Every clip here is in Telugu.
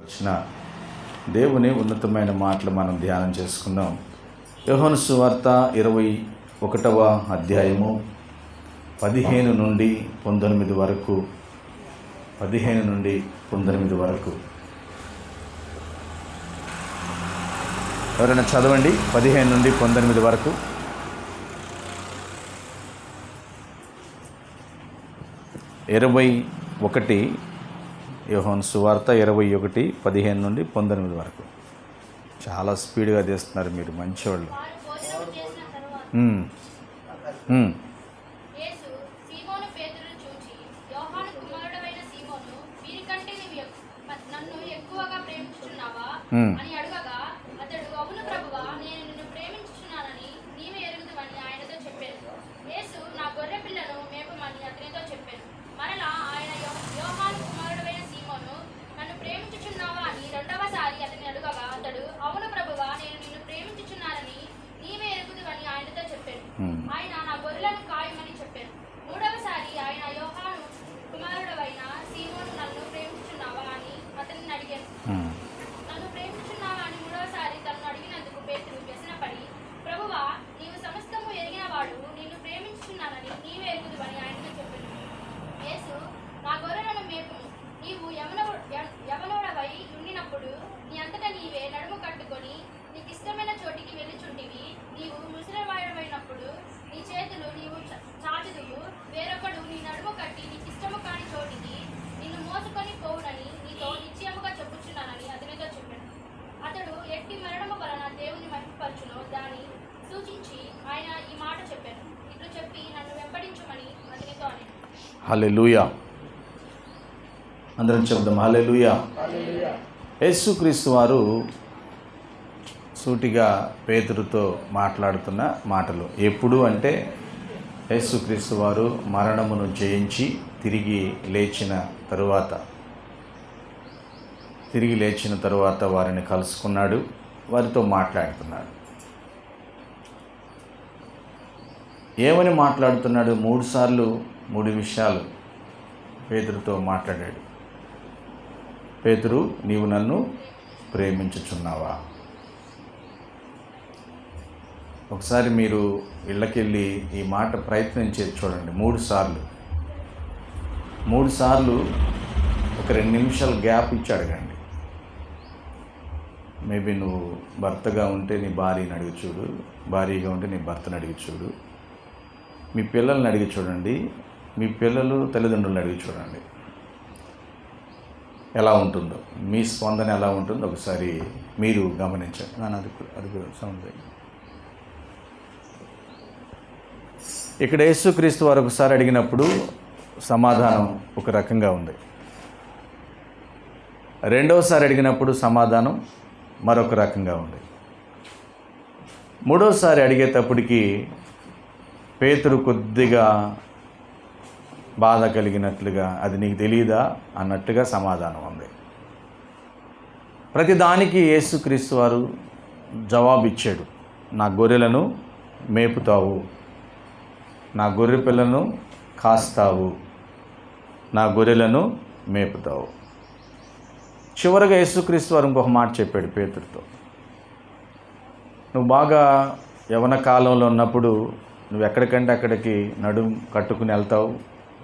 వచ్చిన దేవుని ఉన్నతమైన మాటలు మనం ధ్యానం చేసుకుందాం. యోహాను సువార్త 21వ అధ్యాయము 15 నుండి 19 వరకు. 15 నుండి 19 వరకు ఎవరైనా చదవండి. 15 నుండి 19 వరకు. యోహాను సువార్త 21:15 నుండి 19 వరకు. చాలా స్పీడ్గా తీస్తున్నారు మీరు, మంచివాళ్ళు. హల్లెలూయా. అందరం చెప్దాం హల్లెలూయా. యేసుక్రీస్తు వారు సూటిగా పేతురుతో మాట్లాడుతున్న మాటలు ఎప్పుడు అంటే, యేసుక్రీస్తు వారు మరణమును జయించి తిరిగి లేచిన తరువాత వారిని కలుసుకున్నాడు, వారితో మాట్లాడుతున్నాడు. ఏమని మాట్లాడుతున్నాడు? 3 సార్లు 3 విషయాలు పేతురుతో మాట్లాడాడు. పేతురు, నీవు నన్ను ప్రేమించుచున్నావా? ఒకసారి మీరు ఇళ్ళకెళ్ళి ఈ మాట ప్రయత్నం చేసి చూడండి. 3 సార్లు ఒక 2 నిమిషాలు గ్యాప్ ఇచ్చి అడగండి. మేబీ నువ్వు భర్తగా ఉంటే నీ భార్యని అడిగి చూడు, భార్యగా ఉంటే నీ భర్తను అడిగి చూడు, మీ పిల్లల్ని అడిగి చూడండి, మీ పిల్లలు తల్లిదండ్రులను అడిగి చూడండి ఎలా ఉంటుందో, మీ స్పందన ఎలా ఉంటుందో ఒకసారి మీరు గమనించండి. అది సౌండ్. ఇక్కడ యేసుక్రీస్తు వారు ఒకసారి అడిగినప్పుడు సమాధానం ఒక రకంగా ఉంది. రెండవసారి అడిగినప్పుడు సమాధానం మరొక రకంగా ఉంది. మూడోసారి అడిగేటప్పటికి పేతురు కొద్దిగా బాధ కలిగినట్లుగా, అది నీకు తెలియదా అన్నట్టుగా సమాధానం ఉంది. ప్రతిదానికి యేసుక్రీస్తు వారు జవాబిచ్చాడు. నా గొర్రెలను మేపుతావు, నా గొర్రె పిల్లను కాస్తావు, నా గొర్రెలను మేపుతావు. చివరగా యేసుక్రీస్తు వారు ఇంకొక మాట చెప్పాడు పేతురుతో. నువ్వు బాగా యవ్వన కాలంలో ఉన్నప్పుడు నువ్వు ఎక్కడికంటే అక్కడికి నడుం కట్టుకుని వెళ్తావు,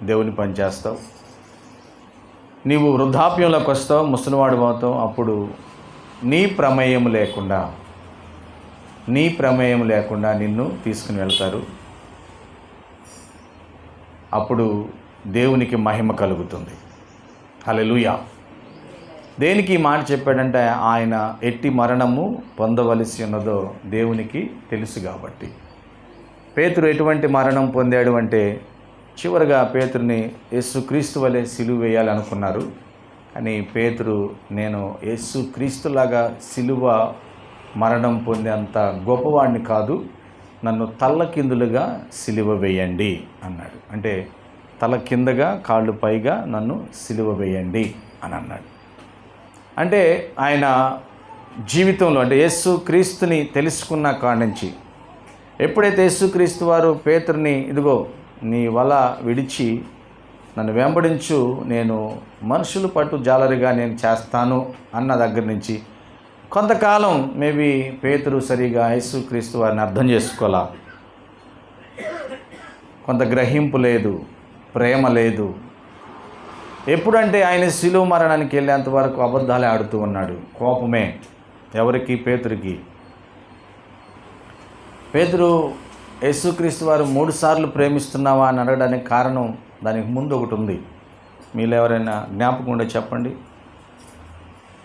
దేవుని పని చేస్తావు. నీవు వృద్ధాప్యంలోకి వస్తావు, ముసలివాడు పోతావు. అప్పుడు నీ ప్రమేయం లేకుండా నిన్ను తీసుకుని వెళ్తారు. అప్పుడు దేవునికి మహిమ కలుగుతుంది. హల్లెలూయా. దేనికి ఈ మాట చెప్పాడంటే, ఆయన ఎట్టి మరణము పొందవలసి ఉన్నదో దేవునికి తెలుసు కాబట్టి. పేతురు ఎటువంటి మరణం పొందాడు అంటే, చివరిగా పేతురుని యేసుక్రీస్తు వలె సిలువ వేయాలనుకున్నారు. కానీ పేతురు, నేను యేసుక్రీస్తులాగా సిలువ మరణం పొందేంత గొప్పవాడిని కాదు, నన్ను తల్లకిందులుగా సిలువ వేయండి అన్నాడు. అంటే తల కిందగా కాళ్ళు పైగా నన్ను సిలువ వేయండి అని అన్నాడు. అంటే ఆయన జీవితంలో, అంటే యేసుక్రీస్తుని తెలుసుకున్న కాడి నుంచి, ఎప్పుడైతే యేసుక్రీస్తు వారు పేతురుని, ఇదిగో నీ వల విడిచి నన్ను వెంబడించు, నేను మనుషులు పట్టు జాలరిగా నేను చేస్తాను అన్న దగ్గర నుంచి కొంతకాలం మేబీ పేతురు సరిగా యేసుక్రీస్తు వారిని అర్థం చేసుకోవాలా. కొంత గ్రహింపు లేదు, ప్రేమ లేదు. ఎప్పుడంటే ఆయన శిలువ మరణానికి వెళ్ళేంత వరకు అబద్ధాలే ఆడుతూ ఉన్నాడు. కోపమే ఎవరికి? పేతురికి. పేతురు యేసుక్రీస్తు వారు 3 సార్లు ప్రేమిస్తున్నావా అని అడగడానికి కారణం, దానికి ముందు ఒకటి ఉంది. మీలో ఎవరైనా జ్ఞాపకం ఉండే చెప్పండి.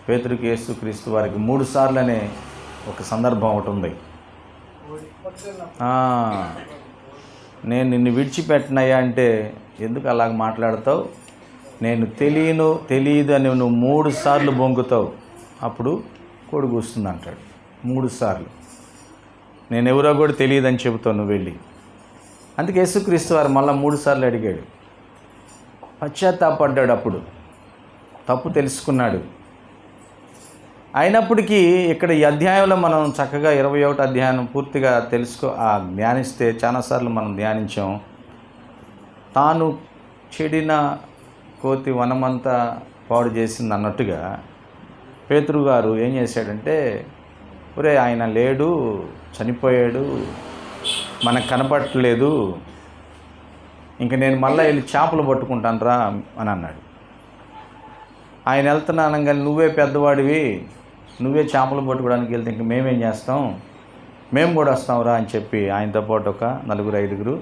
పేతురికి యేసుక్రీస్తు వారికి 3 సార్లు అనే ఒక సందర్భం ఒకటి ఉంది. నేను నిన్ను విడిచిపెట్టినయ్యా అంటే, ఎందుకు అలాగ మాట్లాడతావు, నేను తెలియదు అని నువ్వు 3 సార్లు బొంగుతావు, అప్పుడు కొడుకు వస్తుంది అంటాడు. 3 సార్లు నేను ఎవరో కూడా తెలియదని చెబుతావు నువ్వు వెళ్ళి. అందుకే యేసుక్రీస్తు వారు మళ్ళీ 3 సార్లు అడిగాడు. పశ్చాత్తాపడ్డాడు. అప్పుడు తప్పు తెలుసుకున్నాడు. అయినప్పటికీ ఇక్కడ ఈ అధ్యాయంలో మనం చక్కగా 21వ అధ్యాయం పూర్తిగా ధ్యానిస్తే చాలాసార్లు మనం ధ్యానించాం. తాను చెడిన కోతి వనమంతా పాడు చేసింది అన్నట్టుగా పేతురు గారు ఏం చేశాడంటే, ఒరే ఆయన లేడు, చనిపోయాడు, మనకు కనపడట్లేదు, ఇంక నేను మళ్ళీ వెళ్ళి చేపలు పట్టుకుంటాను రా అని అన్నాడు. ఆయన వెళ్తున్నాను కానీ నువ్వే పెద్దవాడివి, నువ్వే చేపలు పట్టుకోవడానికి వెళ్తే ఇంక మేమేం చేస్తాం, మేము కూడా వస్తాం రా అని చెప్పి ఆయనతో పాటు ఒక 4-5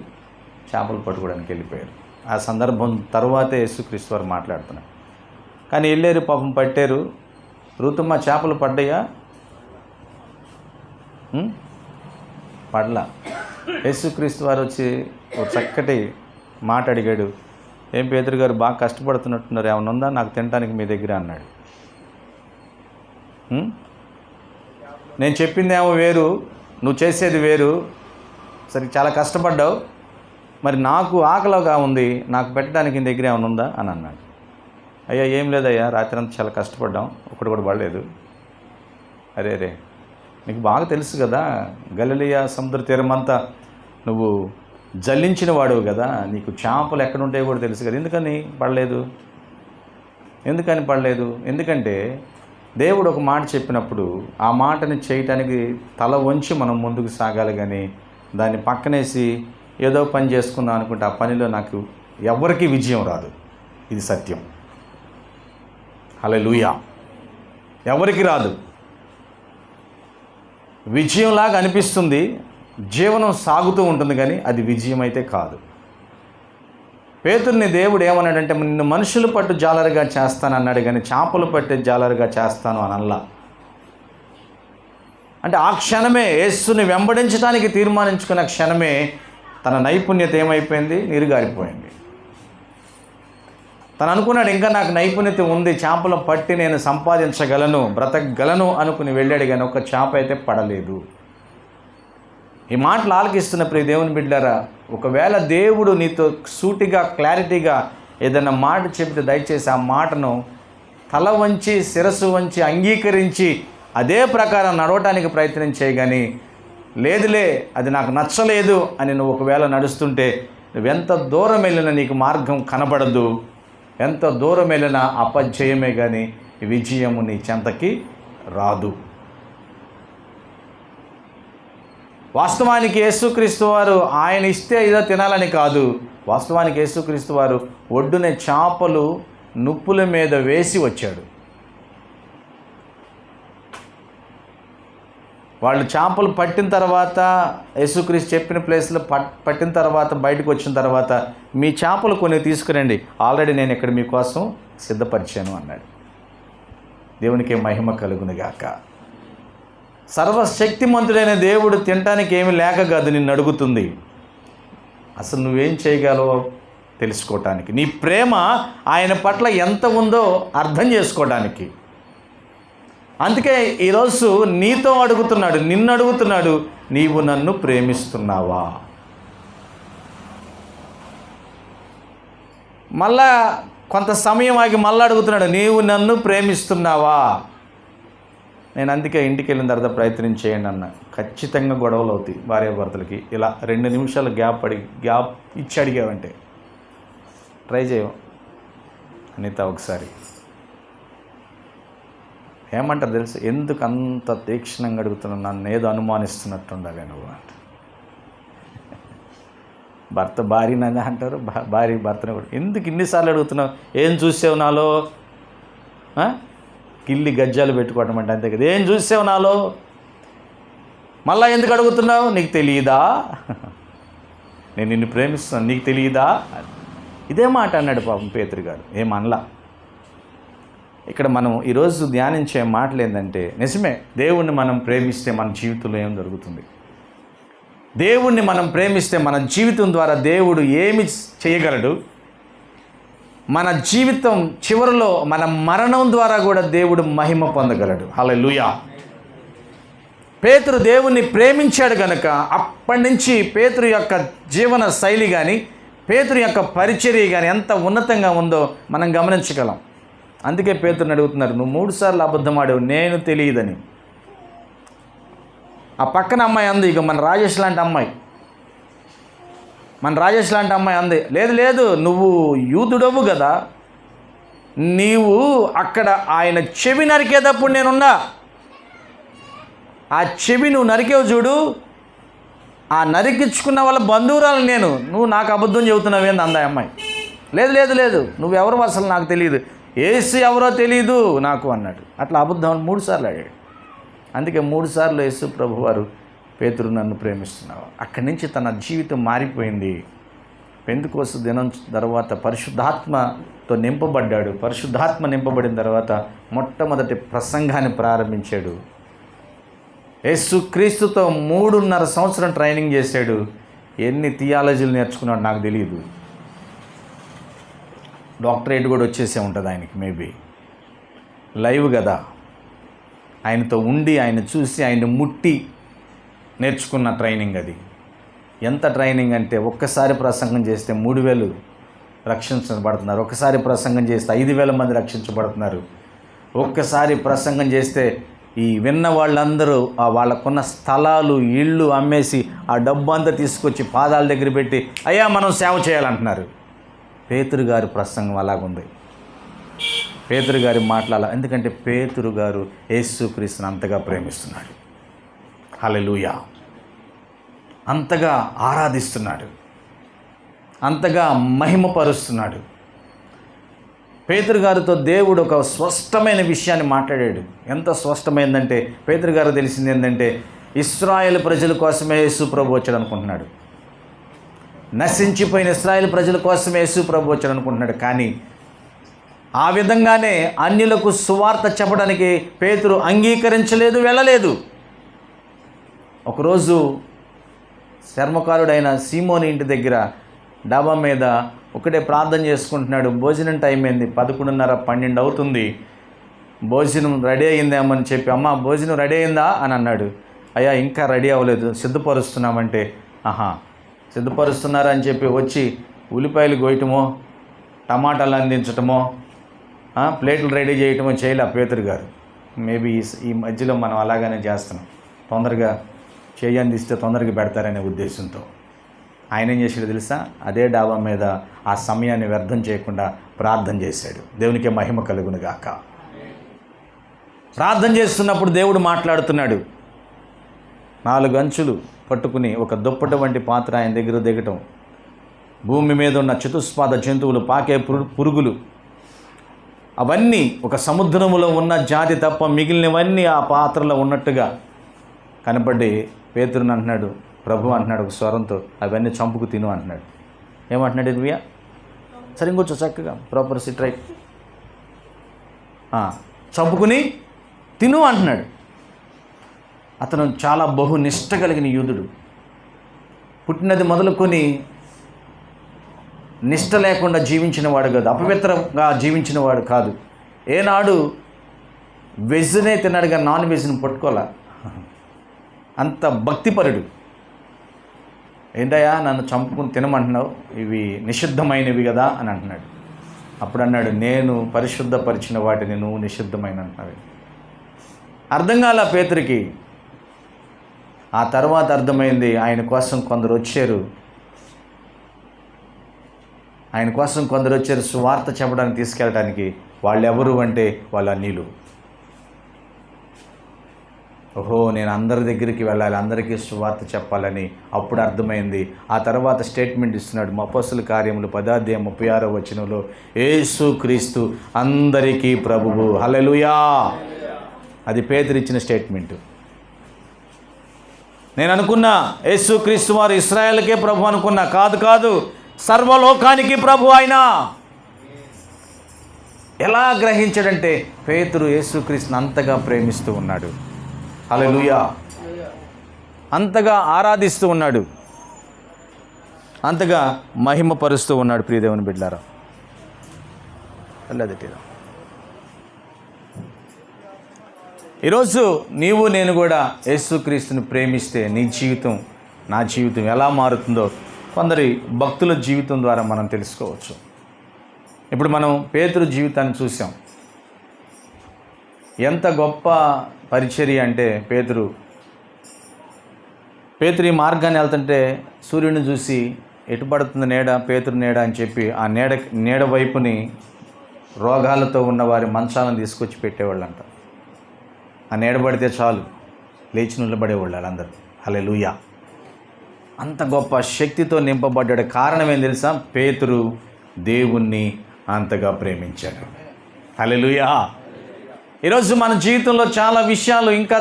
చేపలు పట్టుకోవడానికి వెళ్ళిపోయారు. ఆ సందర్భం తర్వాతే యేసుక్రీస్తు వారు మాట్లాడుతున్నారు. కానీ వెళ్ళారు, పాపం పట్టారు. ఋతుమ్మ చేపలు పడ్డాయా? పడలా. యేసుక్రీస్తు వారు వచ్చి ఒక చక్కటి మాట అడిగాడు. ఏం పేతురు గారు బాగా కష్టపడుతున్నట్టున్నారు, ఏమైనా ఉందా నాకు తినడానికి మీ దగ్గర అన్నాడు. నేను చెప్పిందేమో వేరు, నువ్వు చేసేది వేరు. సరే చాలా కష్టపడ్డావు, మరి నాకు ఆకలిగా ఉంది, నాకు పెట్టడానికి నీ దగ్గర ఏమైనా ఉందా అని అన్నాడు. అయ్యా ఏం లేదయ్యా, రాత్రి అంతా చాలా కష్టపడ్డాం, ఒకటి కూడా పడలేదు. అరే నీకు బాగా తెలుసు కదా, గలిలయ సముద్ర తీరమంతా నువ్వు జల్లించిన వాడువు కదా, నీకు చేపలు ఎక్కడుంటాయో కూడా తెలుసు కదా, ఎందుకని పడలేదు? ఎందుకంటే దేవుడు ఒక మాట చెప్పినప్పుడు ఆ మాటని చేయటానికి తల వంచి మనం ముందుకు సాగాలి, కానీ దాన్ని పక్కనేసి ఏదో పని చేసుకుందాం అనుకుంటే ఆ పనిలో నాకు ఎవరికీ విజయం రాదు. ఇది సత్యం. హల్లెలూయా. ఎవరికి రాదు. విజయంలాగా అనిపిస్తుంది, జీవనం సాగుతూ ఉంటుంది, కానీ అది విజయం అయితే కాదు. పేతుర్ని దేవుడు ఏమన్నాడంటే, నిన్ను మనుషులు పట్టు జాలరుగా చేస్తాను అన్నాడు, కానీ చేపలు పట్టే జాలరుగా చేస్తాను అని అనలా. అంటే ఆ క్షణమే, యేసుని వెంబడించడానికి తీర్మానించుకున్న క్షణమే తన నైపుణ్యత ఏమైపోయింది? నీరుగారిపోయింది. తను అనుకున్నాడు, ఇంకా నాకు నైపుణ్యత ఉంది, చేపలు పట్టి నేను సంపాదించగలను, బ్రతకగలను అనుకుని వెళ్ళాడు, కానీ ఒక చేప అయితే పడలేదు. ఈ మాటలు ఆలకిస్తున్న ప్రియ దేవుని బిడ్డలారా, ఒకవేళ దేవుడు నీతో సూటిగా క్లారిటీగా ఏదైనా మాట చెబితే దయచేసి ఆ మాటను తల వంచి శిరస్సు వంచి అంగీకరించి అదే ప్రకారం నడవటానికి ప్రయత్నం చేయగాని, లేదులే అది నాకు నచ్చలేదు అని నువ్వు ఒకవేళ నడుస్తుంటే నువ్వెంత దూరం వెళ్ళినా నీకు మార్గం కనబడదు. ఎంత దూరం వెళ్ళినా అపజయమే కానీ విజయము నీ చెంతకి రాదు. వాస్తవానికి యేసుక్రీస్తు వారు ఆయన ఇస్తే ఏదో తినాలని కాదు. వాస్తవానికి యేసుక్రీస్తు వారు ఒడ్డునే చేపలు నుప్పుల మీద వేసి వచ్చాడు. వాళ్ళు చేపలు పట్టిన తర్వాత, యేసుక్రీస్తు చెప్పిన ప్లేస్లో పట్టిన తర్వాత బయటకు వచ్చిన తర్వాత, మీ చేపలు కొన్ని తీసుకురండి, ఆల్రెడీ నేను ఇక్కడ మీకోసం సిద్ధపరిచాను అన్నాడు. దేవునికి మహిమ కలుగునుగాక. సర్వశక్తిమంతుడైన దేవుడు తినటానికి ఏమి లేక కాదు నిన్ను అడుగుతుంది, అసలు నువ్వేం చేయగలవో తెలుసుకోవటానికి, నీ ప్రేమ ఆయన పట్ల ఎంత ఉందో అర్థం చేసుకోవడానికి. అందుకే ఈరోజు నీతో అడుగుతున్నాడు, నిన్ను అడుగుతున్నాడు, నీవు నన్ను ప్రేమిస్తున్నావా? మళ్ళా కొంత సమయం ఆగి మళ్ళీ అడుగుతున్నాడు, నీవు నన్ను ప్రేమిస్తున్నావా? నేను అందుకే ఇంటికి వెళ్ళిన తర్వాత ప్రయత్నం చేయండి అన్న. ఖచ్చితంగా గొడవలు అవుతాయి భార్యాభర్తలకి. ఇలా 2 నిమిషాలు గ్యాప్ ఇచ్చి అడిగావంటే ట్రై చేయవు అనిత ఒకసారి. ఏమంటారు తెలుసు, ఎందుకు అంత తీక్షణంగా అడుగుతున్నావు, నన్ను ఏదో అనుమానిస్తున్నట్టుండగా నువ్వు అంట. భర్త భార్యని అంటారు, భార్య భర్తని కూడా ఎందుకు ఇన్నిసార్లు అడుగుతున్నావు, ఏం చూసావు నాలో, కిల్లి గజ్జాలు పెట్టుకోవటం అంటే అంతే కదా, ఏం చూసావు నాలో, మళ్ళా ఎందుకు అడుగుతున్నావు, నీకు తెలియదా, నేను నిన్ను ప్రేమిస్తున్నాను నీకు తెలియదా. ఇదే మాట అన్నాడు పాపం పేతురు గారు, ఏమనలా. ఇక్కడ మనం ఈరోజు ధ్యానించే మాటలు ఏంటంటే, నిజమే దేవుణ్ణి మనం ప్రేమిస్తే మన జీవితంలో ఏం జరుగుతుంది, దేవుణ్ణి మనం ప్రేమిస్తే మన జీవితం ద్వారా దేవుడు ఏమి చేయగలడు, మన జీవితం చివరిలో మన మరణం ద్వారా కూడా దేవుడు మహిమ పొందగలడు. హల్లెలూయా. పేతురు దేవుణ్ణి ప్రేమించాడు కనుక అప్పటి నుంచి పేతురు యొక్క జీవన శైలి కానీ పేతురు యొక్క పరిచర్య కానీ ఎంత ఉన్నతంగా ఉందో మనం గమనించగలం. అందుకే పేతురుని అడుగుతున్నారు, నువ్వు 3 సార్లు అబద్ధం ఆడావు, నేను తెలియదని. ఆ పక్కన అమ్మాయి అంది, ఇక మన రాజేష్ లాంటి అమ్మాయి అంది, లేదు లేదు నువ్వు యూదుడవు కదా, నీవు అక్కడ ఆయన చెవి నరికేటప్పుడు నేనున్నా, ఆ చెవి నువ్వు నరికేవు చూడు, ఆ నరికించుకున్న వాళ్ళ బంధువురాలు నేను, నువ్వు నాకు అబద్ధం చెబుతున్నావేంది అందా అమ్మాయి. లేదు లేదు లేదు నువ్వెవరు అసలు నాకు తెలియదు, యేసు ఎవరో తెలియదు నాకు అన్నాడు. అట్లా అబద్ధం 3 సార్లు అడిగాడు. అందుకే 3 సార్లు యేసు ప్రభు వారు, పేతురు నన్ను ప్రేమిస్తున్నావు. అక్కడి నుంచి తన జీవితం మారిపోయింది. పెంతెకోస్తు దినం తర్వాత పరిశుద్ధాత్మతో నింపబడ్డాడు. పరిశుద్ధాత్మ నింపబడిన తర్వాత మొట్టమొదటి ప్రసంగాన్ని ప్రారంభించాడు. యేసుక్రీస్తుతో 3.5 సంవత్సరం ట్రైనింగ్ చేశాడు. ఎన్ని థియాలజీలు నేర్చుకున్నాడు నాకు తెలియదు. డాక్టరేట్ కూడా వచ్చేసే ఉంటుంది ఆయనకి, మేబీ లైవ్ కదా, ఆయనతో ఉండి ఆయన చూసి ఆయన ముట్టి నేర్చుకున్న ట్రైనింగ్ అది. ఎంత ట్రైనింగ్ అంటే, ఒక్కసారి ప్రసంగం చేస్తే 3,000 రక్షించబడుతున్నారు, ఒక్కసారి ప్రసంగం చేస్తే 5,000 మంది రక్షించబడుతున్నారు, ఒక్కసారి ప్రసంగం చేస్తే ఈ విన్న వాళ్ళందరూ వాళ్ళకున్న స్థలాలు ఇళ్ళు అమ్మేసి ఆ డబ్బు అంతా తీసుకొచ్చి పాదాల దగ్గర పెట్టి అయ్యా మనం సేవ చేయాలంటున్నారు. పేతురు గారి ప్రసంగం అలాగుంది, పేతురు గారి మాట్లాడాలి. ఎందుకంటే పేతురు గారు యేసుక్రీస్తుని అంతగా ప్రేమిస్తున్నాడు. హల్లెలూయా. అంతగా ఆరాధిస్తున్నాడు, అంతగా మహిమపరుస్తున్నాడు. పేతురు గారితో దేవుడు ఒక స్పష్టమైన విషయాన్ని మాట్లాడాడు. ఎంత స్పష్టమైందంటే, పేతురు గారు తెలిసింది ఏంటంటే, ఇశ్రాయేలు ప్రజల కోసమే యేసు ప్రభు వచ్చాడు అనుకుంటున్నాడు. నశించిపోయిన ఇశ్రాయేలు ప్రజల కోసమే యేసు ప్రభు వచ్చాడు అనుకుంటున్నాడు. కానీ ఆ విధంగానే అన్యులకు సువార్త చెప్పడానికి పేతురు అంగీకరించలేదు, వెళ్ళలేదు. ఒకరోజు చర్మకారుడైన సీమోని ఇంటి దగ్గర డాబా మీద ఒకటే ప్రార్థన చేసుకుంటున్నాడు. భోజనం టైం అయింది, 11:30-12 అవుతుంది. భోజనం రెడీ అయిందేమని చెప్పి, అమ్మ భోజనం రెడీ అయిందా అని అన్నాడు. అయ్యా ఇంకా రెడీ అవ్వలేదు, సిద్ధపరుస్తున్నామంటే, సిద్ధపరుస్తున్నారా అని చెప్పి వచ్చి ఉల్లిపాయలు కోయటమో టమాటాలు అందించటమో ప్లేట్లు రెడీ చేయటమో చేయలే పేతురు గారు. మేబీ ఈ మధ్యలో మనం అలాగనే చేస్తున్నాం, తొందరగా చేయి అందిస్తే తొందరగా పెడతారనే ఉద్దేశంతో. ఆయన ఏం చేశాడు తెలుసా, అదే డాబా మీద ఆ సమయాన్ని వ్యర్థం చేయకుండా ప్రార్థన చేశాడు. దేవునికే మహిమ కలుగును గాక. ప్రార్థన చేస్తున్నప్పుడు దేవుడు మాట్లాడుతున్నాడు. 4 అంచులు పట్టుకుని ఒక దుప్పటి వంటి పాత్ర ఆయన దగ్గర దిగటం, భూమి మీద ఉన్న చతుష్పాద జంతువులు, పాకే పురుగులు, అవన్నీ ఒక సముద్రములో ఉన్న జాతి తప్ప మిగిలినవన్నీ ఆ పాత్రలో ఉన్నట్టుగా కనపడి పేతురుని అంటున్నాడు, ప్రభు అంటున్నాడు ఒక స్వరంతో, అవన్నీ చంపుకు తిను అంటున్నాడు. ఏమంటున్నాడు ఇర్మియా? సరే ఇంకొచ్చు చక్కగా ప్రాపర్ సిట్ రైట్, చంపుకుని తిను అంటున్నాడు. అతను చాలా బహునిష్ట కలిగిన యూదుడు. పుట్టినది మొదలుకొని నిష్ట లేకుండా జీవించిన వాడు కాదు, అపవిత్రంగా జీవించిన వాడు కాదు. ఏనాడు వెజ్నే తిన్నాడు కానీ నాన్ వెజ్ని పట్టుకోలే. అంత భక్తిపరుడు. ఏంటయ్యా నన్ను చంపుకుని తినమంటున్నావు, ఇవి నిషిద్ధమైనవి కదా అని అంటున్నాడు. అప్పుడు అన్నాడు, నేను పరిశుద్ధపరిచిన వాటిని నువ్వు నిషిద్ధమైన అంటున్నావు. అర్థం కాల పేతురికి. ఆ తర్వాత అర్థమైంది, ఆయన కోసం కొందరు వచ్చారు, ఆయన కోసం కొందరు వచ్చారు సువార్త చెప్పడానికి, తీసుకెళ్ళడానికి. వాళ్ళు ఎవరు అంటే వాళ్ళ అన్యులు. ఓహో, నేను అందరి దగ్గరికి వెళ్ళాలి, అందరికీ సువార్త చెప్పాలని అప్పుడు అర్థమైంది. ఆ తర్వాత స్టేట్మెంట్ ఇస్తున్నాడు అపోస్తలుల కార్యములు 10:36 యేసు క్రీస్తు అందరికీ ప్రభువు. హల్లెలూయా. అది పేతురు ఇచ్చిన స్టేట్మెంటు. నేను అనుకున్నా యేసు క్రీస్తు వారు ఇశ్రాయేలుకే ప్రభు అనుకున్నా. కాదు, సర్వలోకానికి ప్రభు ఆయన. ఎలా గ్రహించాడంటే పేతురు యేసుక్రీస్తుని అంతగా ప్రేమిస్తూ ఉన్నాడు. హల్లెలూయా. అంతగా ఆరాధిస్తూ ఉన్నాడు, అంతగా మహిమపరుస్తూ ఉన్నాడు. ప్రియదేవుని బిడ్డలారా, అల్లదిటీరా. ఈరోజు నీవు నేను కూడా యేసుక్రీస్తుని ప్రేమిస్తే నీ జీవితం, నా జీవితం ఎలా మారుతుందో కొందరి భక్తుల జీవితం ద్వారా మనం తెలుసుకోవచ్చు. ఇప్పుడు మనం పేతురు జీవితాన్ని చూసాం. ఎంత గొప్ప పరిచర్య అంటే పేతురు ఈ మార్గాన్ని వెళ్తుంటే సూర్యుడిని చూసి ఎటు పడుతుంది నీడ, పేతురు నీడ అని చెప్పి ఆ నీడ వైపుని రోగాలతో ఉన్న వారి మంచాలను తీసుకొచ్చి పెట్టేవాళ్ళంట. ఆ నీడ పడితే చాలు లేచి నిలబడేవాళ్ళు వాళ్ళందరూ. హల్లెలూయా. అంత గొప్ప శక్తితో నింపబడ్డాడు. కారణం ఏం తెలుసా? పేతురు దేవుణ్ణి అంతగా ప్రేమించాడు. హల్లెలూయా. ఈరోజు మన జీవితంలో చాలా విషయాలు ఇంకా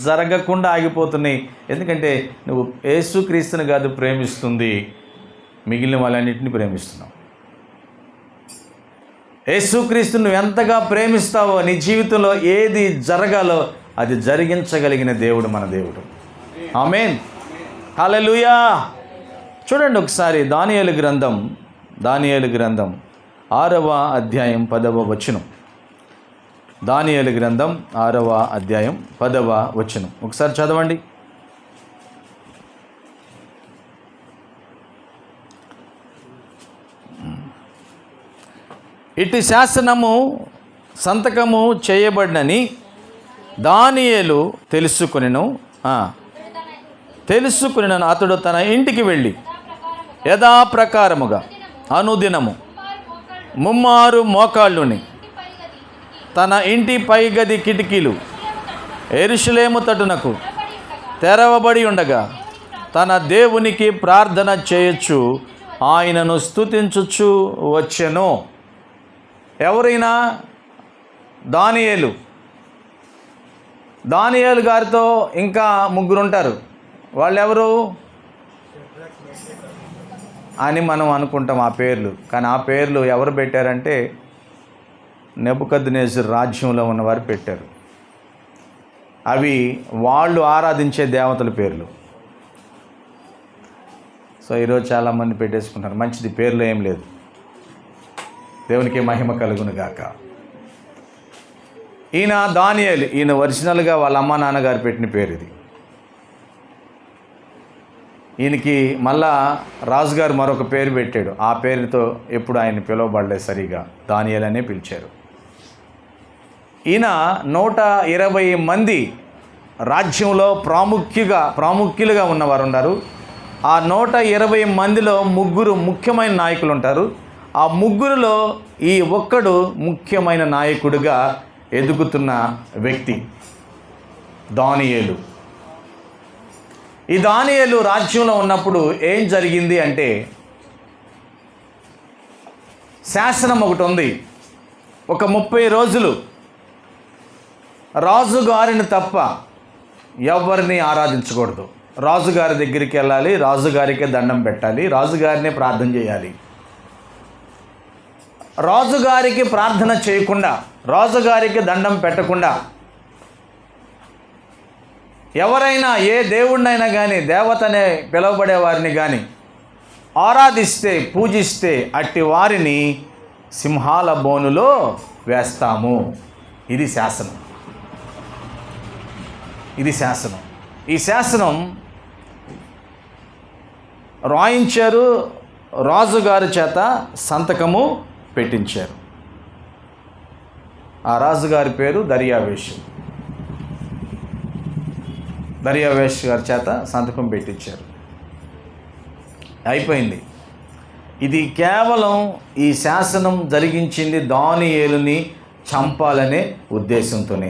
జరగకుండా ఆగిపోతున్నాయి. ఎందుకంటే నువ్వు యేసుక్రీస్తుని కాదు ప్రేమిస్తుంది, మిగిలిన వాళ్ళన్నింటినీ ప్రేమిస్తున్నావు. యేసుక్రీస్తుని నువ్వు ఎంతగా ప్రేమిస్తావో నీ జీవితంలో ఏది జరగాలో అది జరిగించగలిగిన దేవుడు మన దేవుడు. ఆమేన్. హల్లెలూయా. చూడండి ఒకసారి దానియేలు గ్రంథం 6వ అధ్యాయం 10వ వచనం. దానియేలు గ్రంథం 6వ అధ్యాయం 10వ వచనం ఒకసారి చదవండి. ఇటు శాసనము సంతకము చేయబడినని దానియేలు తెలుసుకొనెను. అతడు తన ఇంటికి వెళ్ళి యథాప్రకారముగా అనుదినము 3 మోకాళ్ళుని తన ఇంటి పైగది కిటికీలు యెరూషలేము తటునకు తెరవబడి ఉండగా తన దేవునికి ప్రార్థన చేయొచ్చు ఆయనను స్తుతించుచు వచ్చెను. ఎవరైనా దానియేలు గారితో ఇంకా 3 ఉంటారు. వాళ్ళెవరు అని మనం అనుకుంటాం ఆ పేర్లు. కానీ ఆ పేర్లు ఎవరు పెట్టారంటే నెబుకద్నెజరు రాజ్యంలో ఉన్నవారు పెట్టారు. అవి వాళ్ళు ఆరాధించే దేవతల పేర్లు. సో ఈరోజు చాలామంది పెట్టేసుకుంటారు. మంచిది, పేర్లు ఏం లేదు. దేవునికి మహిమ కలుగును గాక. ఈయన దానియేలు, ఈయన ఒరిజినల్గా వాళ్ళ అమ్మా నాన్నగారు పెట్టిన పేరు ఇది. ఈయనకి మళ్ళా రాజుగారు మరొక పేరు పెట్టాడు. ఆ పేరుతో ఎప్పుడు ఆయన పిలువబడలేదు, సరిగా దానియేలు అనే పిలిచారు. ఈయన 120 మంది రాజ్యంలో ప్రాముఖ్యులుగా ఉన్నవారు ఉన్నారు. ఆ 120 మందిలో 3 ముఖ్యమైన నాయకులు ఉంటారు. ఆ 3లో ఈ ఒక్కడు ముఖ్యమైన నాయకుడిగా ఎదుగుతున్న వ్యక్తి దానియేలు. ఈ దానియేలు రాజ్యంలో ఉన్నప్పుడు ఏం జరిగింది అంటే, శాసనం ఒకటి ఉంది. ఒక 30 రోజులు రాజుగారిని తప్ప ఎవరిని ఆరాధించకూడదు. రాజుగారి దగ్గరికి వెళ్ళాలి, రాజుగారికే దండం పెట్టాలి, రాజుగారినే ప్రార్థన చేయాలి. రాజుగారికి ప్రార్థన చేయకుండా, రాజుగారికి దండం పెట్టకుండా ఎవరైనా ఏ దేవుడినైనా కానీ, దేవతనే పిలువబడే వారిని కానీ ఆరాధిస్తే, పూజిస్తే అట్టి వారిని సింహాల బోనులో వేస్తాము. ఇది శాసనం. ఈ శాసనం రాయించారు, రాజుగారి చేత సంతకము పెట్టించారు. ఆ రాజుగారి పేరు దర్యావేషు గారి చేత సంతకం పెట్టించారు. అయిపోయింది. ఇది కేవలం ఈ శాసనం జరిగించింది దానియేలుని చంపాలనే ఉద్దేశంతోనే.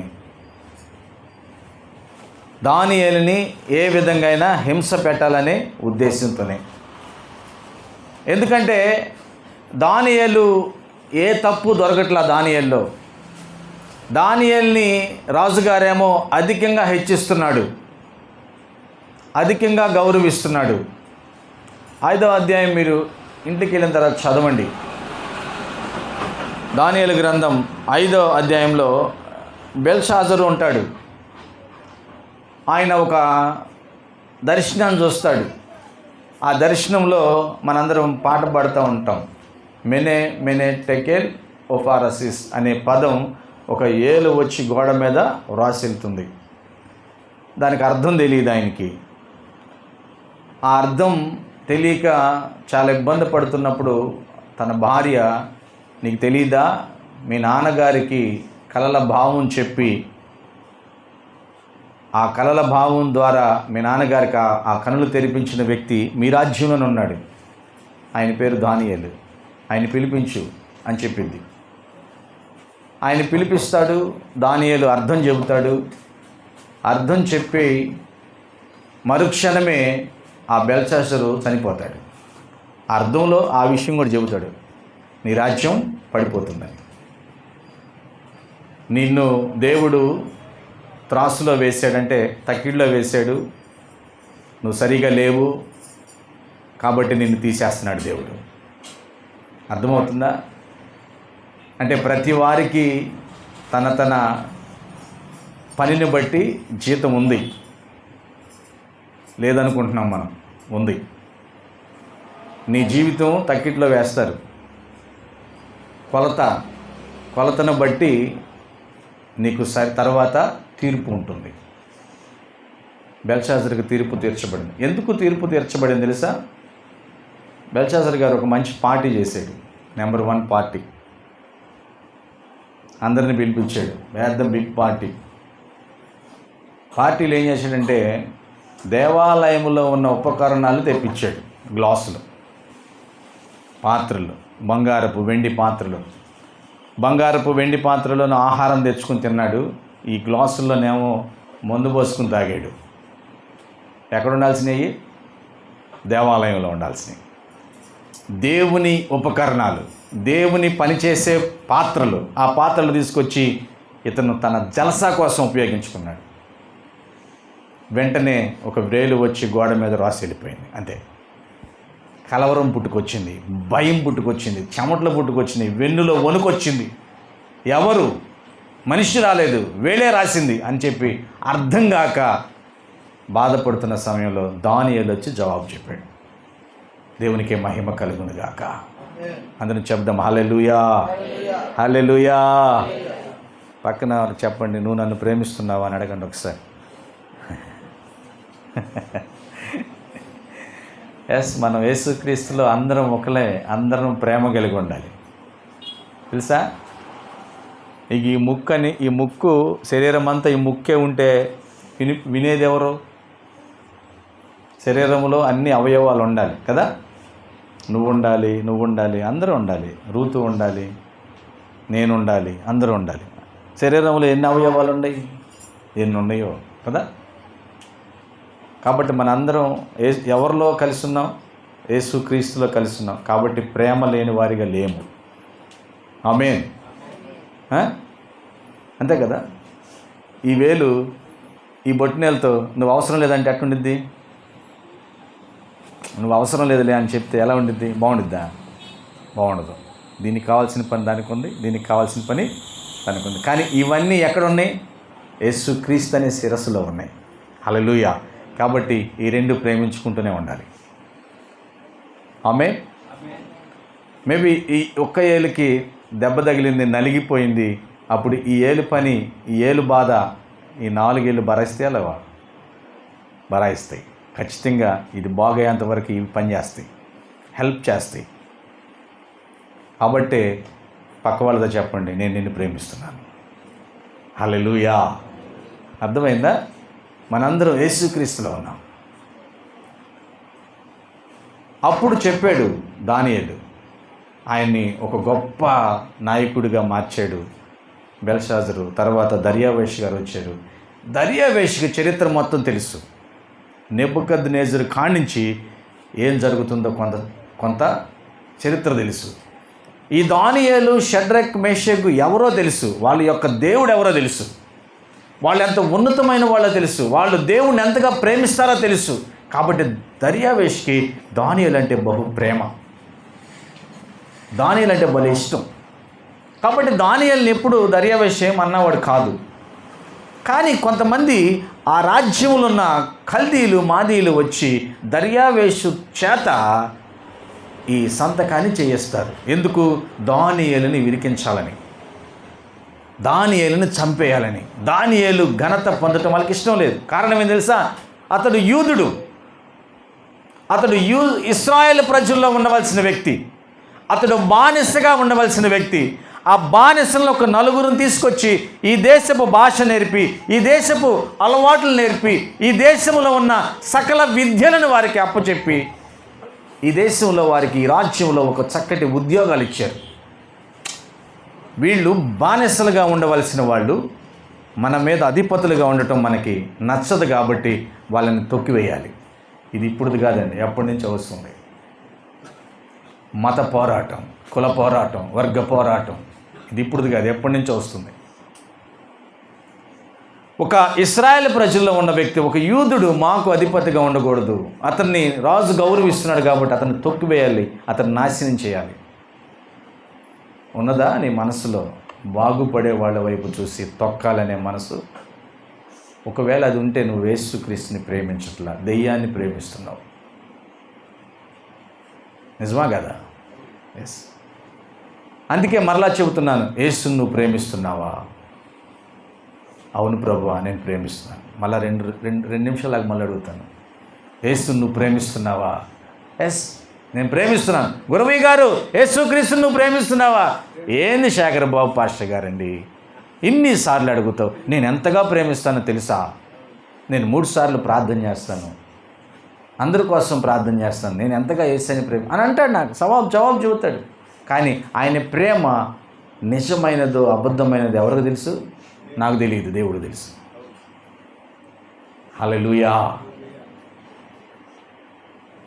దానియేలుని ఏ విధంగా అయినా హింస పెట్టాలనే ఉద్దేశంతోనే. ఎందుకంటే దానియేలు ఏ తప్పు దొరకట్లా. దానియేలుని రాజుగారేమో అధికంగా హెచ్చిస్తున్నాడు, అధికంగా గౌరవిస్తున్నాడు. 5వ అధ్యాయం మీరు ఇంటికి వెళ్ళిన తర్వాత చదవండి. దానియేలు గ్రంథం 5వ అధ్యాయంలో బెల్షాజరు ఉంటాడు. ఆయన ఒక దర్శనాన్ని చూస్తాడు. ఆ దర్శనంలో మనందరం పాట పాడుతూ ఉంటాం. మెనే మెనే టెకెల్ ఓఫారసిస్ అనే పదం ఒక ఏలు వచ్చి గోడ మీద వ్రాసి వెళ్తుంది. దానికి అర్థం తెలియదు ఆయనకి. ఆ అర్థం తెలియక చాలా ఇబ్బంది పడుతున్నప్పుడు తన భార్య, నీకు తెలీదా, మీ నాన్నగారికి కలల భావం చెప్పి ఆ కలల భావం ద్వారా మీ నాన్నగారికి ఆ కనులు తెరిపించిన వ్యక్తి మీ రాజ్యంలోనే ఉన్నాడు, ఆయన పేరు దానియేలు, ఆయన పిలిపించు అని చెప్పింది. ఆయన పిలిపిస్తాడు. దానియేలు అర్థం చెబుతాడు. అర్థం చెప్పి మరుక్షణమే ఆ బెల్షాజరు చనిపోతాడు. అర్థంలో ఆ విషయం కూడా చెబుతాడు, నీ రాజ్యం పడిపోతుందని. నిన్ను దేవుడు త్రాసులో వేసాడంటే తక్కిడిలో వేసాడు, నువ్వు సరిగా లేవు కాబట్టి నిన్ను తీసేస్తున్నాడు దేవుడు. అర్థమవుతుందా? అంటే ప్రతి వారికి తన పనిని బట్టి జీతం ఉంది, లేదనుకుంటున్నాం మనం, ఉంది. నీ జీవితం తక్కిట్లో వేస్తారు. కొలతను బట్టి నీకు తర్వాత తీర్పు ఉంటుంది. బెల్షాజర్కి తీర్పు తీర్చబడింది. ఎందుకు తీర్పు తీర్చబడింది తెలుసా? బెల్షాజర్ గారు ఒక మంచి పార్టీ చేశాడు, నెంబర్ 1 పార్టీ. అందరిని పిలిపించాడు, పెద్ద బిగ్ పార్టీలు ఏం చేశాడంటే దేవాలయంలో ఉన్న ఉపకరణాలు తెప్పించాడు. గ్లాసులు, పాత్రలు, బంగారపు వెండి పాత్రలోనూ ఆహారం తెచ్చుకుని తిన్నాడు. ఈ గ్లాసుల్లోనేమో మందు పోసుకుని తాగాడు. ఎక్కడ ఉండాల్సినవి? దేవాలయంలో ఉండాల్సినవి. దేవుని ఉపకరణాలు, దేవుని పనిచేసే పాత్రలు, ఆ పాత్రలు తీసుకొచ్చి ఇతను తన జలసా కోసం ఉపయోగించుకున్నాడు. వెంటనే ఒక వ్రేలు వచ్చి గోడ మీద రాసి వెళ్ళిపోయింది. అంతే. కలవరం పుట్టుకొచ్చింది, భయం పుట్టుకొచ్చింది, చెమటలు పుట్టుకొచ్చింది, వెన్నులో వణుకొచ్చింది. ఎవరు? మనిషి రాలేదు, వేలే రాసింది అని చెప్పి అర్థం కాక బాధపడుతున్న సమయంలో దానియేలు వచ్చి జవాబు చెప్పాడు. దేవునికే మహిమ కలుగును గాక. అందరం చెప్దాం హల్లెలూయా, హల్లెలూయా. పక్కన చెప్పండి, నువ్వు నన్ను ప్రేమిస్తున్నావా అని అడగండి ఒకసారి. ఎస్, మనం యేసుక్రీస్తులో అందరం ఒకలే, అందరం ప్రేమ కలిగి ఉండాలి. తెలుసా? ఇక ఈ ముక్కు శరీరం అంతా ఈ ముక్కే ఉంటే వినేది ఎవరు? శరీరంలో అన్ని అవయవాలు ఉండాలి కదా. నువ్వు ఉండాలి, అందరూ ఉండాలి. రూతు ఉండాలి, నేను ఉండాలి, అందరూ ఉండాలి. శరీరంలో ఎన్ని అవయవాలు ఉన్నాయి? ఎన్ని ఉన్నాయో కదా. కాబట్టి మనందరం ఎవరిలో కలిసి ఉన్నాం? యేసుక్రీస్తులో కలిసి ఉన్నాం. కాబట్టి ప్రేమ లేని వారిగా లేము. ఆమేన్. అంతే కదా. ఈ వేలు, ఈ బొట్టినేలతో నువ్వు అవసరం లేదంటే ఎట్టుండిద్ది? నువ్వు అవసరం లేదులే అని చెప్తే ఎలా ఉండిద్ది? బాగుండిద్దా? బాగుండదు. దీనికి కావాల్సిన పని దానికి ఉంది, దీనికి కావాల్సిన పని దానికి ఉంది. కానీ ఇవన్నీ ఎక్కడ ఉన్నాయి? యేసుక్రీస్తు అనే శిరస్సులో ఉన్నాయి. హల్లెలూయా. కాబట్టి ఈ రెండు ప్రేమించుకుంటూనే ఉండాలి. ఆమేన్. మేబీ ఈ ఒక్క ఏలుకి దెబ్బ తగిలింది, నలిగిపోయింది. అప్పుడు ఈ ఏలు పని, ఈ ఏలు బాధ ఈ 4 ఏళ్ళు భరాయిస్తాయా లేవా? భరాయిస్తాయి. ఖచ్చితంగా ఇది బాగయ్యేంతవరకు ఇవి పనిచేస్తాయి, హెల్ప్ చేస్తాయి. కాబట్టే పక్క వాళ్ళతో చెప్పండి, నేను నిన్ను ప్రేమిస్తున్నాను. హల్లెలూయా. అర్థమైందా? మనందరం యేసుక్రీస్తులో ఉన్నాం. అప్పుడు చెప్పాడు దానియేలు, ఆయన్ని ఒక గొప్ప నాయకుడిగా మార్చాడు బెల్షాజరు. తర్వాత దర్యావేష్ గారు వచ్చారు. దర్యావేష్కి చరిత్ర మొత్తం తెలుసు. నెబుకద్నెజరు కానించి ఏం జరుగుతుందో కొంత చరిత్ర తెలుసు. ఈ దానియేలు, షడ్రక్, మేషకు ఎవరో తెలుసు, వాళ్ళ యొక్క దేవుడు ఎవరో తెలుసు, వాళ్ళు ఎంత ఉన్నతమైన వాళ్ళో తెలుసు, వాళ్ళు దేవుణ్ణి ఎంతగా ప్రేమిస్తారో తెలుసు. కాబట్టి దర్యావేష్కి దానియేలు అంటే బహు ప్రేమ, దానియేలు అంటే భలే ఇష్టం. కాబట్టి దానియేలుని ఎప్పుడు దర్యావేష్ ఏమన్నవాడు కాదు. కానీ కొంతమంది ఆ రాజ్యంలో ఉన్న కల్దీలు, మాదీలు వచ్చి దర్యావేషు చేత ఈ సంతకాన్ని చేయిస్తారు. ఎందుకు? దానియేలుని విరికించాలని, దానియేలుని చంపేయాలని. దానియేలు ఘనత పొందటం వాళ్ళకి ఇష్టం లేదు. కారణం ఏం తెలుసా? అతడు యూదుడు, అతడు ఇశ్రాయేలు ప్రజల్లో ఉండవలసిన వ్యక్తి, అతడు బానిసగా ఉండవలసిన వ్యక్తి. ఆ బానిసలను ఒక నలుగురిని తీసుకొచ్చి ఈ దేశపు భాష నేర్పి, ఈ దేశపు అలవాట్లు నేర్పి, ఈ దేశంలో ఉన్న సకల విద్యలను వారికి అప్పచెప్పి, ఈ దేశంలో వారికి, ఈ రాజ్యంలో ఒక చక్కటి ఉద్యోగాలు ఇచ్చారు. వీళ్ళు బానిసలుగా ఉండవలసిన వాళ్ళు మన మీద అధిపతులుగా ఉండటం మనకి నచ్చదు. కాబట్టి వాళ్ళని తొక్కివేయాలి. ఇది ఇప్పుడుది కాదండి, ఎప్పటి నుంచో వస్తుంది. మత పోరాటం, కుల పోరాటం, వర్గ పోరాటం, ఇది ఇప్పుడుది కాదు, ఎప్పటి నుంచో వస్తుంది. ఒక ఇశ్రాయేల్ ప్రజల్లో ఉన్న వ్యక్తి, ఒక యూదుడు మాకు అధిపతిగా ఉండకూడదు, అతన్ని రాజు గౌరవిస్తున్నాడు కాబట్టి అతన్ని తొక్కివేయాలి, అతన్ని నాశనం చేయాలి. ఉన్నదా నీ మనసులో బాగుపడే వాళ్ళ వైపు చూసి తొక్కాలనే మనసు? ఒకవేళ అది ఉంటే నువ్వు యేసుక్రీస్తుని ప్రేమించట్లా, దెయ్యాన్ని ప్రేమిస్తున్నావు. నిజమా కదా? ఎస్. అందుకే మరలా చెబుతున్నాను, యేసుని నువ్వు ప్రేమిస్తున్నావా? అవును ప్రభువా, నేను ప్రేమిస్తున్నాను. మళ్ళీ రెండు నిమిషాలకు మళ్ళీ అడుగుతాను, యేసుని నువ్వు ప్రేమిస్తున్నావా? ఎస్, నేను ప్రేమిస్తున్నాను. గురవయ్య గారు, యేసుక్రీస్తుని నువ్వు ప్రేమిస్తున్నావా? ఏంది శేఖర్ బాబు పాస్టర్ గారండి, ఇన్నిసార్లు అడుగుతావు? నేను ఎంతగా ప్రేమిస్తానో తెలుసా? నేను 3 సార్లు ప్రార్థన చేస్తాను, అందరి కోసం ప్రార్థన చేస్తాను, నేను ఎంతగా యేసుని ప్రేమ అని అంటాడు. నాకు జవాబు చెబుతాడు. కానీ ఆయన ప్రేమ నిజమైనదో అబద్ధమైనదో ఎవరికి తెలుసు? నాకు తెలియదు, దేవుడు తెలుసు. హల్లెలూయా.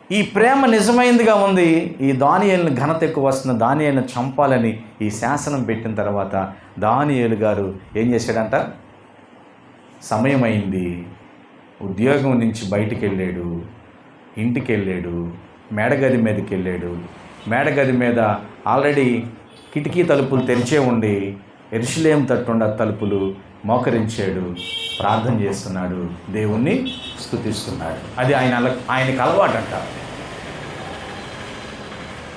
ఈ ప్రేమ నిజమైనదిగా ఉంది. ఈ దానియేలుని ఘనత ఎక్కువ వస్తున్న దానియేలుని చంపాలని ఈ శాసనం పెట్టిన తర్వాత దానియేలు గారు ఏం చేశాడంట? సమయం అయింది, ఉద్యోగం నుంచి బయటికి వెళ్ళాడు, ఇంటికి వెళ్ళాడు, మేడగది మీదకి వెళ్ళాడు. మేడగది మీద ఆల్రెడీ కిటికీ తలుపులు తెరిచే ఉండి యెరూషలేము తట్టుండ తలుపులు మోకరించాడు, ప్రార్థన చేస్తున్నాడు, దేవుణ్ణి స్తుతిస్తున్నాడు. అది ఆయనకి అలవాటంట.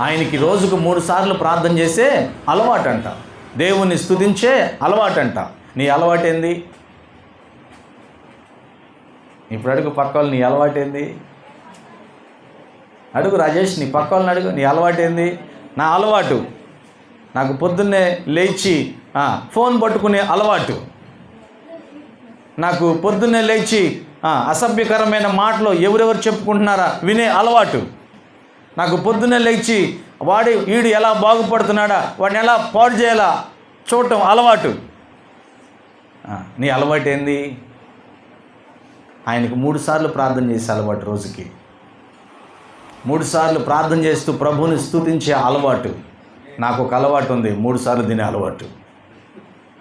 ఆయనకి రోజుకు 3 సార్లు ప్రార్థన చేసే అలవాటంట, దేవుణ్ణి స్తుతించే అలవాటంట. నీ అలవాటేంది? ఇప్పుడు అడుగు పక్క వాళ్ళు, నీ అలవాటేంది? అడుగు రాజేష్, నీ పక్క వాళ్ళని అడుగు, నీ అలవాటేంది? నా అలవాటు, నాకు పొద్దున్నే లేచి ఫోన్ పట్టుకునే అలవాటు, నాకు పొద్దున్నే లేచి అసభ్యకరమైన మాటలు ఎవరెవరు చెప్పుకుంటున్నారా వినే అలవాటు, నాకు పొద్దున్నే లేచి వీడు ఎలా బాగుపడుతున్నాడా, వాడిని ఎలా పాడు చేయాలా చూడటం అలవాటు. నీ అలవాటు ఏంది? ఆయనకు 3 సార్లు ప్రార్థన చేసే అలవాటు, రోజుకి 3 సార్లు ప్రార్థన చేస్తూ ప్రభువుని స్తుతించే అలవాటు. నాకు ఒక అలవాటు ఉంది, 3 సార్లు తినే అలవాటు.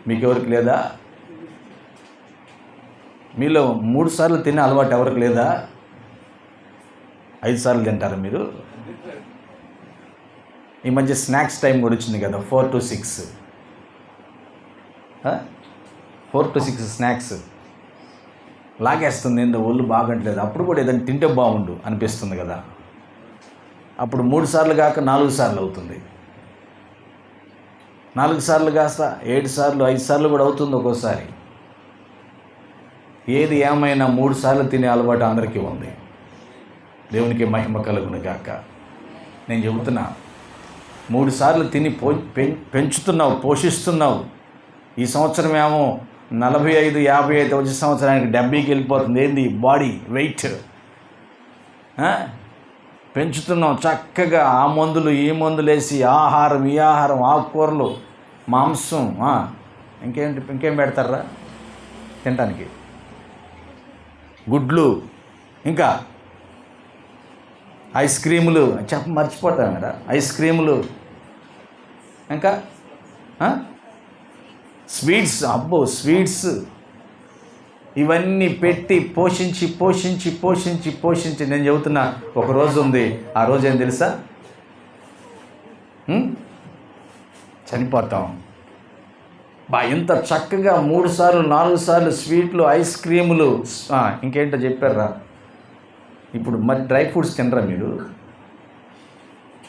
మీకెవరికి లేదా? మీలో 3 సార్లు తినే అలవాటు ఎవరికి లేదా? 5 సార్లు తింటారా మీరు? ఈ మధ్య స్నాక్స్ టైం కూడా వచ్చింది కదా, 4 to 6 స్నాక్స్ లాగేస్తుంది. ఏందో ఒళ్ళు బాగంటలేదు, అప్పుడు కూడా ఏదైనా తింటే బాగుండు అనిపిస్తుంది కదా. అప్పుడు 3 సార్లు కాక 4 సార్లు అవుతుంది, 4 సార్లు కాస్త 7 సార్లు 5 సార్లు కూడా అవుతుంది ఒక్కోసారి. ఏది ఏమైనా 3 సార్లు తినే అలవాటు అందరికీ ఉంది. దేవునికి మహిమ కలుగును గాక. నేను చెబుతున్నా, 3 సార్లు తిని పెంచుతున్నావు, పోషిస్తున్నావు. ఈ సంవత్సరం ఏమో 45, 50 వచ్చే సంవత్సరానికి 70కి వెళ్ళిపోతుంది. ఏంది బాడీ వెయిట్? పెంచుతున్నాం చక్కగా. ఆ మందులు ఈ మందులు వేసి ఆహారం ఈ ఆహారం, ఆకుకూరలు, మాంసం, ఇంకేం పెడతారా తినడానికి, గుడ్లు, ఇంకా ఐస్ క్రీములు, మర్చిపోతాం కదా, ఐస్ క్రీములు, ఇంకా స్వీట్స్, అబ్బో స్వీట్స్, ఇవన్నీ పెట్టి పోషించి పోషించి పోషించి పోషించి నేను చెబుతున్నా, ఒక రోజు ఉంది, ఆ రోజు ఏం తెలుసా, చనిపోతాం. ఇంత చక్కగా 3 సార్లు 4 సార్లు స్వీట్లు, ఐస్ క్రీములు, ఇంకేంటో చెప్పారా. ఇప్పుడు మరి డ్రై ఫ్రూట్స్ తినరా మీరు?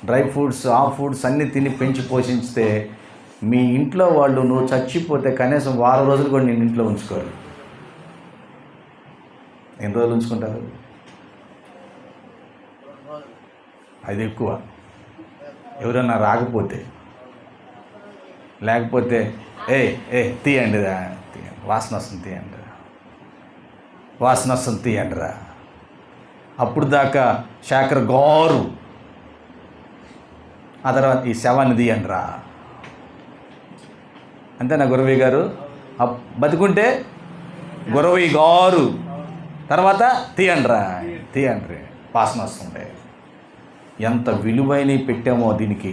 డ్రై ఫ్రూట్స్, ఆ ఫుడ్స్ అన్నీ తిని పెంచి పోషించితే మీ ఇంట్లో వాళ్ళు నువ్వు చచ్చిపోతే కనీసం వారం రోజులు కూడా నేను ఇంట్లో ఉంచుకోరు. ఎన్ని రోజులు ఉంచుకుంటారు? అది ఎక్కువ. ఎవరన్నా రాకపోతే, లేకపోతే తీయండి వాసన వస్తుంది, తీయండిరా. అప్పుడు దాకా శాఖర్ గోరు, ఆ తర్వాత ఈ శవాన్ని తీయండిరా. అంతేనా గురవయ్య గారు? బతుకుంటే గురవయ్య గారు, తర్వాత తీయండి, వాసన వస్తుంటే. ఎంత విలువైనవి పెట్టామో దీనికి.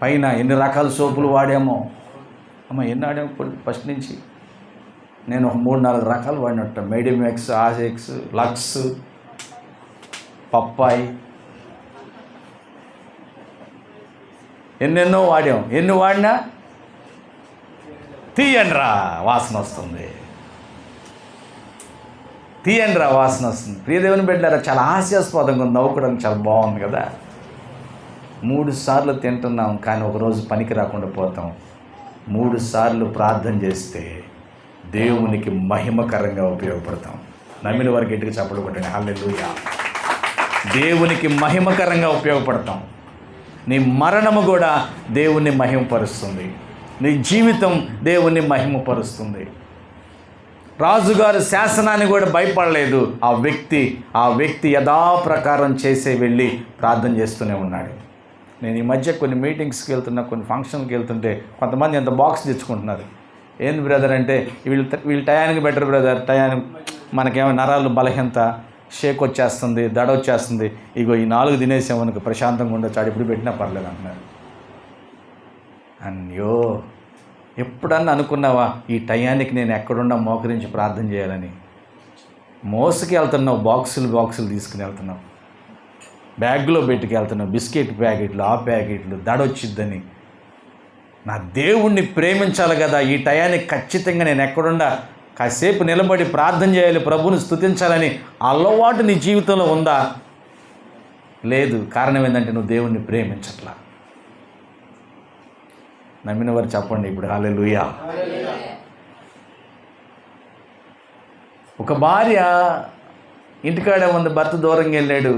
పైన ఎన్ని రకాల సోపులు వాడామో. ఎన్ని వాడాము ఫస్ట్ నుంచి? నేను ఒక 3-4 రకాలు వాడినట్టు. మెడిమెక్స్, ఆజెక్స్, లక్స్, పప్పాయి, ఎన్నెన్నో వాడాం. ఎన్ని వాడినా తీయండిరా వాసన వస్తుంది, వాసన వస్తుంది. ప్రియదేవుని బిడ్డలారా, చాలా హాస్యాస్పదంగా ఉంది, నవ్వుకోవడానికి చాలా బాగుంది కదా. 3 సార్లు తింటున్నాం, కానీ ఒకరోజు పనికి రాకుండా పోతాం. 3 సార్లు ప్రార్థన చేస్తే దేవునికి మహిమకరంగా ఉపయోగపడతాం. నమ్మిన వారికి గట్టిగా చప్పట్లు కొట్టండి. హల్లెలూయా. దేవునికి మహిమకరంగా ఉపయోగపడతాం. నీ మరణము కూడా దేవుణ్ణి మహిమపరుస్తుంది. నీ జీవితం దేవుణ్ణి మహిమపరుస్తుంది. రాజుగారు శాసనాన్ని కూడా భయపడలేదు. ఆ వ్యక్తి యథాప్రకారం చేసే వెళ్ళి ప్రార్థన చేస్తూనే ఉన్నాడు. నేను ఈ మధ్య కొన్ని మీటింగ్స్కి వెళ్తున్నా, కొన్ని ఫంక్షన్కి వెళ్తుంటే కొంతమంది ఎంత బాక్స్ తెచ్చుకుంటున్నారు. ఏంది బ్రదర్ అంటే, వీళ్ళు టయానికి బెటర్ బ్రదర్, టయానికి మనకేమో నరాలు బలహీనత, షేక్ వచ్చేస్తుంది, దడ వచ్చేస్తుంది, ఇగో ఈ 4 తినేసామనుకో ప్రశాంతంగా ఉండొచ్చు, ఆడు ఇప్పుడు పెట్టినా పర్లేదు అంటున్నారు. అయ్యో, ఎప్పుడన్నా అనుకున్నావా ఈ టయానికి నేను ఎక్కడున్నా మోకరించి ప్రార్థన చేయాలని? మోసుకి వెళ్తున్నావు, బాక్సులు తీసుకుని వెళ్తున్నావు, బ్యాగ్లో పెట్టుకు వెళ్తున్నావు, బిస్కెట్ ప్యాకెట్లు, ఆ ప్యాకెట్లు, దడొచ్చిద్దని. నా దేవుణ్ణి ప్రేమించాలి కదా, ఈ టయానికి ఖచ్చితంగా నేను ఎక్కడున్నా కాసేపు నిలబడి ప్రార్థన చేయాలి, ప్రభువుని స్తుతించాలని అలవాటు నీ జీవితంలో ఉందా? లేదు. కారణం ఏంటంటే నువ్వు దేవుణ్ణి ప్రేమించట్లా. నమ్మిన వారు చెప్పండి ఇప్పుడు హల్లెలూయా. ఒక భార్య ఇంటికాడే ఉంది, భర్త దూరంగా వెళ్ళాడు.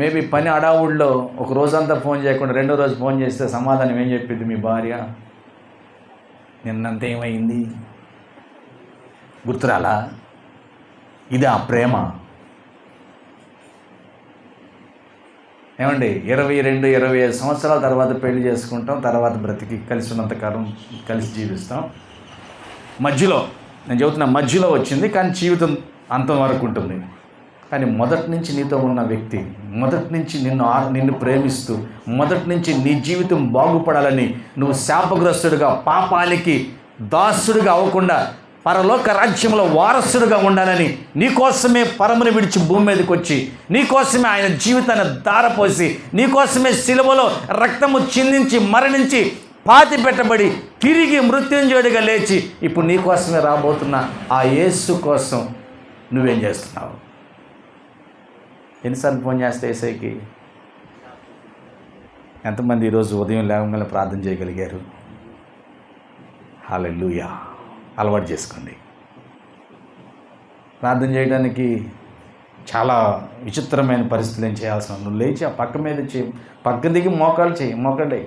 మేబీ పని అడావుడిలో ఒక రోజంతా ఫోన్ చేయకుండా రెండో రోజు ఫోన్ చేస్తే సమాధానం ఏం చెప్పింది మీ భార్య? నిన్నంత ఏమైంది, గుర్తురాలా? ఇది ఆ ప్రేమ. ఏమండి, 22-25 సంవత్సరాల తర్వాత పెళ్లి చేసుకుంటాం, తర్వాత బ్రతికి కలిసి ఉన్నంతకాలం కలిసి జీవిస్తాం. మధ్యలో నేను చెబుతున్నా, మధ్యలో వచ్చింది, కానీ జీవితం అంతం వరకు ఉంటుంది. కానీ మొదటి నుంచి నీతో ఉన్న వ్యక్తి, మొదటి నుంచి నిన్ను ప్రేమిస్తూ, మొదటి నుంచి నీ జీవితం బాగుపడాలని, నువ్వు శాపగ్రస్తుడిగా, పాపానికి దాసుడిగా అవ్వకుండా పరలోక రాజ్యంలో వారసుడిగా ఉండాలని నీకోసమే పరమును విడిచి భూమి మీదకి వచ్చి, నీకోసమే ఆయన జీవితాన్ని ధారపోసి, నీకోసమే శిలువలో రక్తము చిందించి మరణించి పాతి పెట్టబడి తిరిగి మృత్యుంజయుడిగా లేచి ఇప్పుడు నీకోసమే రాబోతున్న ఆ యేసు కోసం నువ్వేం చేస్తున్నావు? ఎన్నిసార్లు ఫోన్ చేస్తే యేసయ్యకి? ఎంతమంది ఈరోజు ఉదయం లేవగానే ప్రార్థన చేయగలిగారు? హల్లెలూయా. అలవాటు చేసుకోండి. ప్రార్థన చేయడానికి చాలా విచిత్రమైన పరిస్థితులు ఏం చేయాల్సిన, నువ్వు లేచి ఆ పక్క మీద పక్క దిగి మోకాలు చేయి, మోకాళ్ళే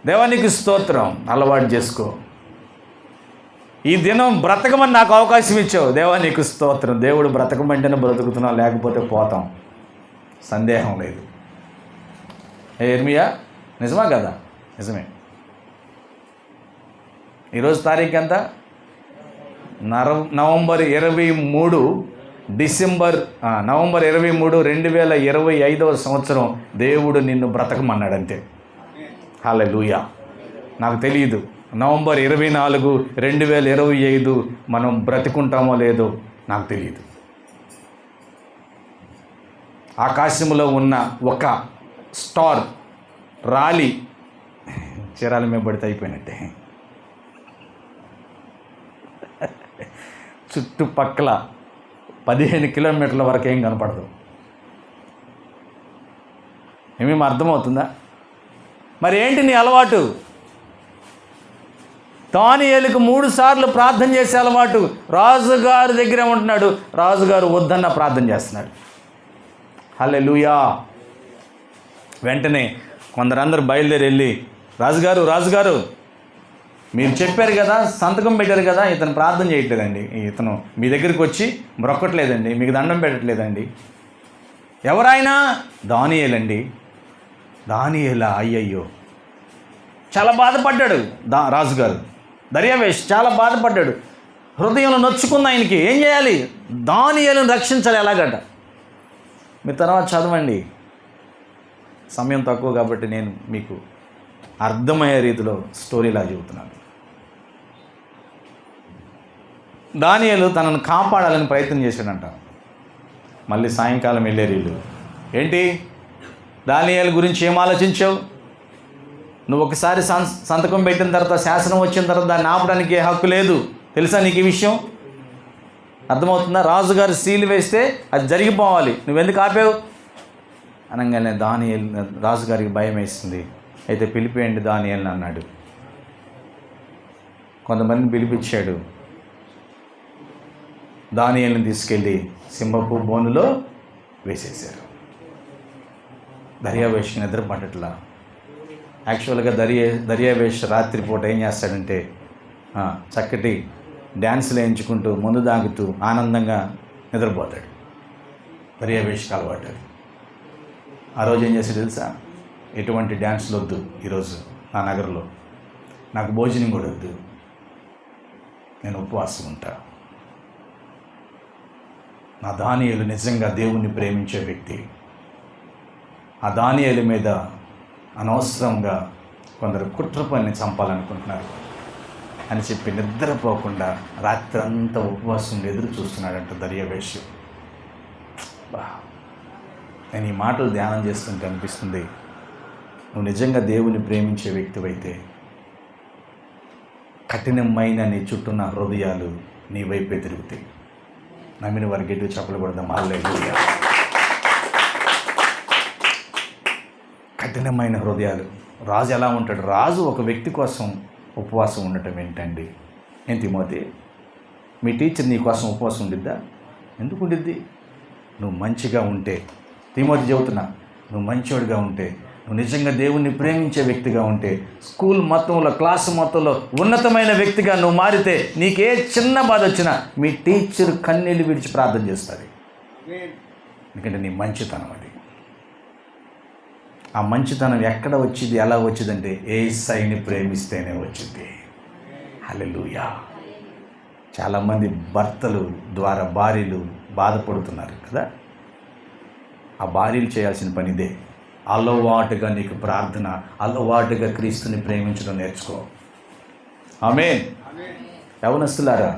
దేవానికి స్తోత్రం. అలవాటు చేసుకో. ఈ దినం బ్రతకమని నాకు అవకాశం ఇచ్చావు దేవా, నీకు స్తోత్రం. దేవుడు బ్రతకమంటేనే బ్రతుకుతున్నాం, లేకపోతే పోతాం, సందేహం లేదు. ఇర్మియా నిజమా కదా? నిజమే. ఈరోజు తారీఖు ఎంత? నవంబర్ 23 నవంబర్ 23 2025 సంవత్సరం. దేవుడు నిన్ను బ్రతకమన్నాడు అంతే. హల్లెలూయా. నాకు తెలియదు నవంబర్ 24 2025 మనం బ్రతికుంటామో లేదో నాకు తెలియదు. ఆకాశంలో ఉన్న ఒక స్టార్ రాలి చీరాల మీద పడితే అయిపోయినట్టే. చుట్టుపక్కల 15 కిలోమీటర్ల వరకు ఏం కనపడదు. ఏమేమి అర్థమవుతుందా? మరి ఏంటి నీ అలవాటు? దానియేలుకు 3 సార్లు ప్రార్థన చేసే అలవాటు. రాజుగారి దగ్గరే ఉంటున్నాడు, రాజుగారు వద్దన్న ప్రార్థన చేస్తున్నాడు. హల్లెలూయా. వెంటనే కొందరందరూ బయలుదేరి వెళ్ళి, రాజుగారు మీరు చెప్పారు కదా, సంతకం పెట్టారు కదా, ఇతను ప్రార్థన చేయట్లేదండి, ఇతను మీ దగ్గరికి వచ్చి మొక్కట్లేదండి, మీకు దండం పెట్టట్లేదండి. ఎవరైనా? దానియేలండి. దానియేలా? అయ్యయ్యో, చాలా బాధపడ్డాడు రాజుగారు. దర్యావేష్ చాలా బాధపడ్డాడు, హృదయంలో నొచ్చుకుంది ఆయనకి. ఏం చేయాలి? దానియేలును రక్షించాలి. ఎలాగట మీరు తర్వాత చదవండి, సమయం తక్కువ కాబట్టి నేను మీకు అర్థమయ్యే రీతిలో స్టోరీలా చెబుతున్నాను. దానియేలు తనను కాపాడాలని ప్రయత్నం చేశాడంట. మళ్ళీ సాయంకాలం వెళ్ళారు వీళ్ళు. ఏంటి దానియేలు గురించి ఏం ఆలోచించావు? నువ్వు ఒకసారి సంతకం పెట్టిన తర్వాత, శాసనం వచ్చిన తర్వాత దాన్ని ఆపడానికి ఏ హక్కు లేదు. తెలుసా నీకు ఈ విషయం? అర్థమవుతుందా? రాజుగారు సీలు వేస్తే అది జరిగిపోవాలి, నువ్వెందుకు ఆపావు అనగానే దానియేలు, రాజుగారికి భయం వేస్తుంది. అయితే పిలిపేయండి దానియేలుని అన్నాడు. కొంతమందిని పిలిపించాడు. దానియేలుని తీసుకెళ్ళి సింహపు బోనులో వేసేశారు. దర్యావేష్ నిద్ర పట్టట్లా. యాక్చువల్గా దర్యావేష్ రాత్రిపూట ఏం చేస్తాడంటే చక్కటి డ్యాన్సులు వేయించుకుంటూ ముందు దాగుతూ ఆనందంగా నిద్రపోతాడు. దర్యావేష్కి అలవాటు. ఆ రోజు ఏం చేస్తాడు తెలుసా? ఎటువంటి డ్యాన్సులు వద్దు ఈరోజు నా నగరంలో, నాకు భోజనం కూడా వద్దు, నేను ఉపవాసం ఉంటా. నా దానియేలు నిజంగా దేవుణ్ణి ప్రేమించే వ్యక్తి. ఆ దానియేలు మీద అనవసరంగా కొందరు కుట్ర పని చంపాలనుకుంటున్నారు అని చెప్పి నిద్రపోకుండా రాత్రంతా ఉపవాసం ఎదురు చూస్తున్నాడంట దర్యావేష్. నేను ఈ మాటలు ధ్యానం చేస్తుంటే అనిపిస్తుంది, నువ్వు నిజంగా దేవుని ప్రేమించే వ్యక్తివైతే కఠినమైన నీ చుట్టూన్న హృదయాలు నీ వైపే తిరుగుతాయి. నమ్మిన వారికి ఎటు చెప్పలు కొడదాం. హల్లెలూయా. కఠినమైన హృదయాలు. రాజు ఎలా ఉంటాడు? రాజు ఒక వ్యక్తి కోసం ఉపవాసం ఉండటం ఏంటండి? ఏం తిమోతి, మీ టీచర్ నీ కోసం ఉపవాసం ఉండిద్దా? ఎందుకు ఉండిద్ది? నువ్వు మంచిగా ఉంటే, తిమోతి చెబుతున్నా, నువ్వు మంచివాడిగా ఉంటే, నువ్వు నిజంగా దేవుణ్ణి ప్రేమించే వ్యక్తిగా ఉంటే, స్కూల్ మొత్తంలో, క్లాసు మొత్తంలో ఉన్నతమైన వ్యక్తిగా నువ్వు మారితే, నీకే చిన్న బాధ వచ్చినా మీ టీచర్ కన్నీళ్ళు విడిచి ప్రార్థన చేస్తుంది. ఎందుకంటే నీ మంచితనం అది. ఆ మంచితనం ఎక్కడ వచ్చింది, ఎలా వచ్చిందంటే యేసయ్యని ప్రేమిస్తేనే వచ్చింది. హల్లెలూయా. చాలామంది భర్తలు ద్వారా భార్యలు బాధపడుతున్నారు కదా. ఆ భార్యలు చేయాల్సిన పని ఇదే. అలవాటుగా నీకు ప్రార్థన, అలవాటుగా క్రీస్తుని ప్రేమించడం నేర్చుకో. ఆమేన్. యవనస్తులారా,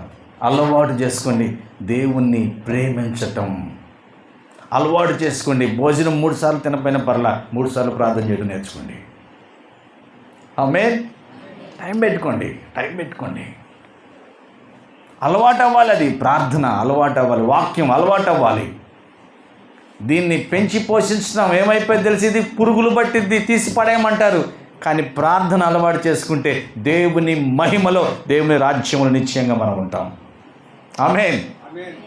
అలవాటు చేసుకోండి దేవుణ్ణి ప్రేమించటం. అలవాటు చేసుకోండి. భోజనం 3 సార్లు తినపోయిన పర్లా 3 సార్లు ప్రార్థన చేయడం నేర్చుకోండి. ఆమేన్. టైం పెట్టుకోండి. అలవాటు అవ్వాలి. అది ప్రార్థన అలవాటు అవ్వాలి, వాక్యం అలవాటు అవ్వాలి. దీన్ని పెంచి పోషించడం ఏమైపోయింది తెలిసి, ఇది పురుగులు పట్టిద్ది, తీసి పడేయమంటారు. కానీ ప్రార్థన అలవాటు చేసుకుంటే దేవుని మహిమలో, దేవుని రాజ్యంలో నిశ్చయంగా మనం ఉంటాం. ఆమేన్.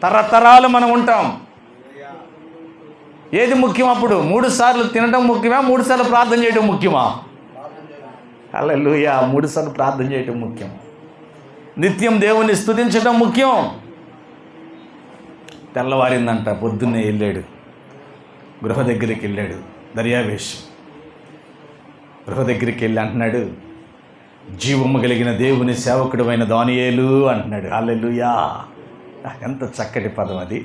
తరతరాలు మనం ఉంటాం. ఏది ముఖ్యం అప్పుడు? 3 సార్లు తినడం ముఖ్యమా, 3 సార్లు ప్రార్థన చేయడం ముఖ్యమా? హల్లెలూయా. 3 సార్లు ప్రార్థన చేయడం ముఖ్యం. నిత్యం దేవుణ్ణి స్తుతించడం ముఖ్యం. తెల్లవారిందంట, పొద్దున్నే వెళ్ళాడు, గృహ దగ్గరికి వెళ్ళాడు దర్యావేష్. గృహ దగ్గరికి వెళ్ళి అంటున్నాడు, జీవము కలిగిన దేవుని సేవకుడమైన దానియేలు అంటున్నాడు. హల్లెలూయా! ఎంత చక్కటి పదం అది.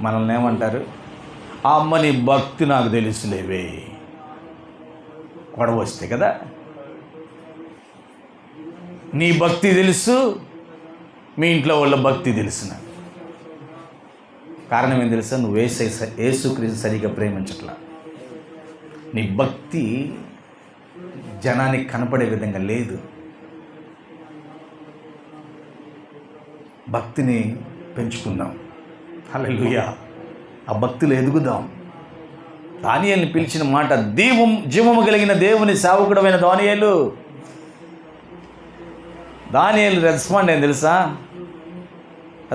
మనల్ని ఏమంటారు? అమ్మ నీ భక్తి నాకు తెలుసులేవే, గొడవ వస్తే కదా, నీ భక్తి తెలుసు, మీ ఇంట్లో వాళ్ళ భక్తి తెలుసు నాకు. కారణం ఏం తెలుసా? నువ్వు యేసుక్రీస్తు సరిగా ప్రేమించట్లా. నీ భక్తి జనానికి కనపడే విధంగా లేదు. భక్తిని పెంచుకుందాం. హల్లెలూయా! ఆ భక్తిలో ఎదుగుదాం. దానియేలుని పిలిచిన మాట, జీవము కలిగిన దేవుని సేవకుడమైన దానియేలు. దానియేలు రెస్పాండ్ ఏం తెలుసా?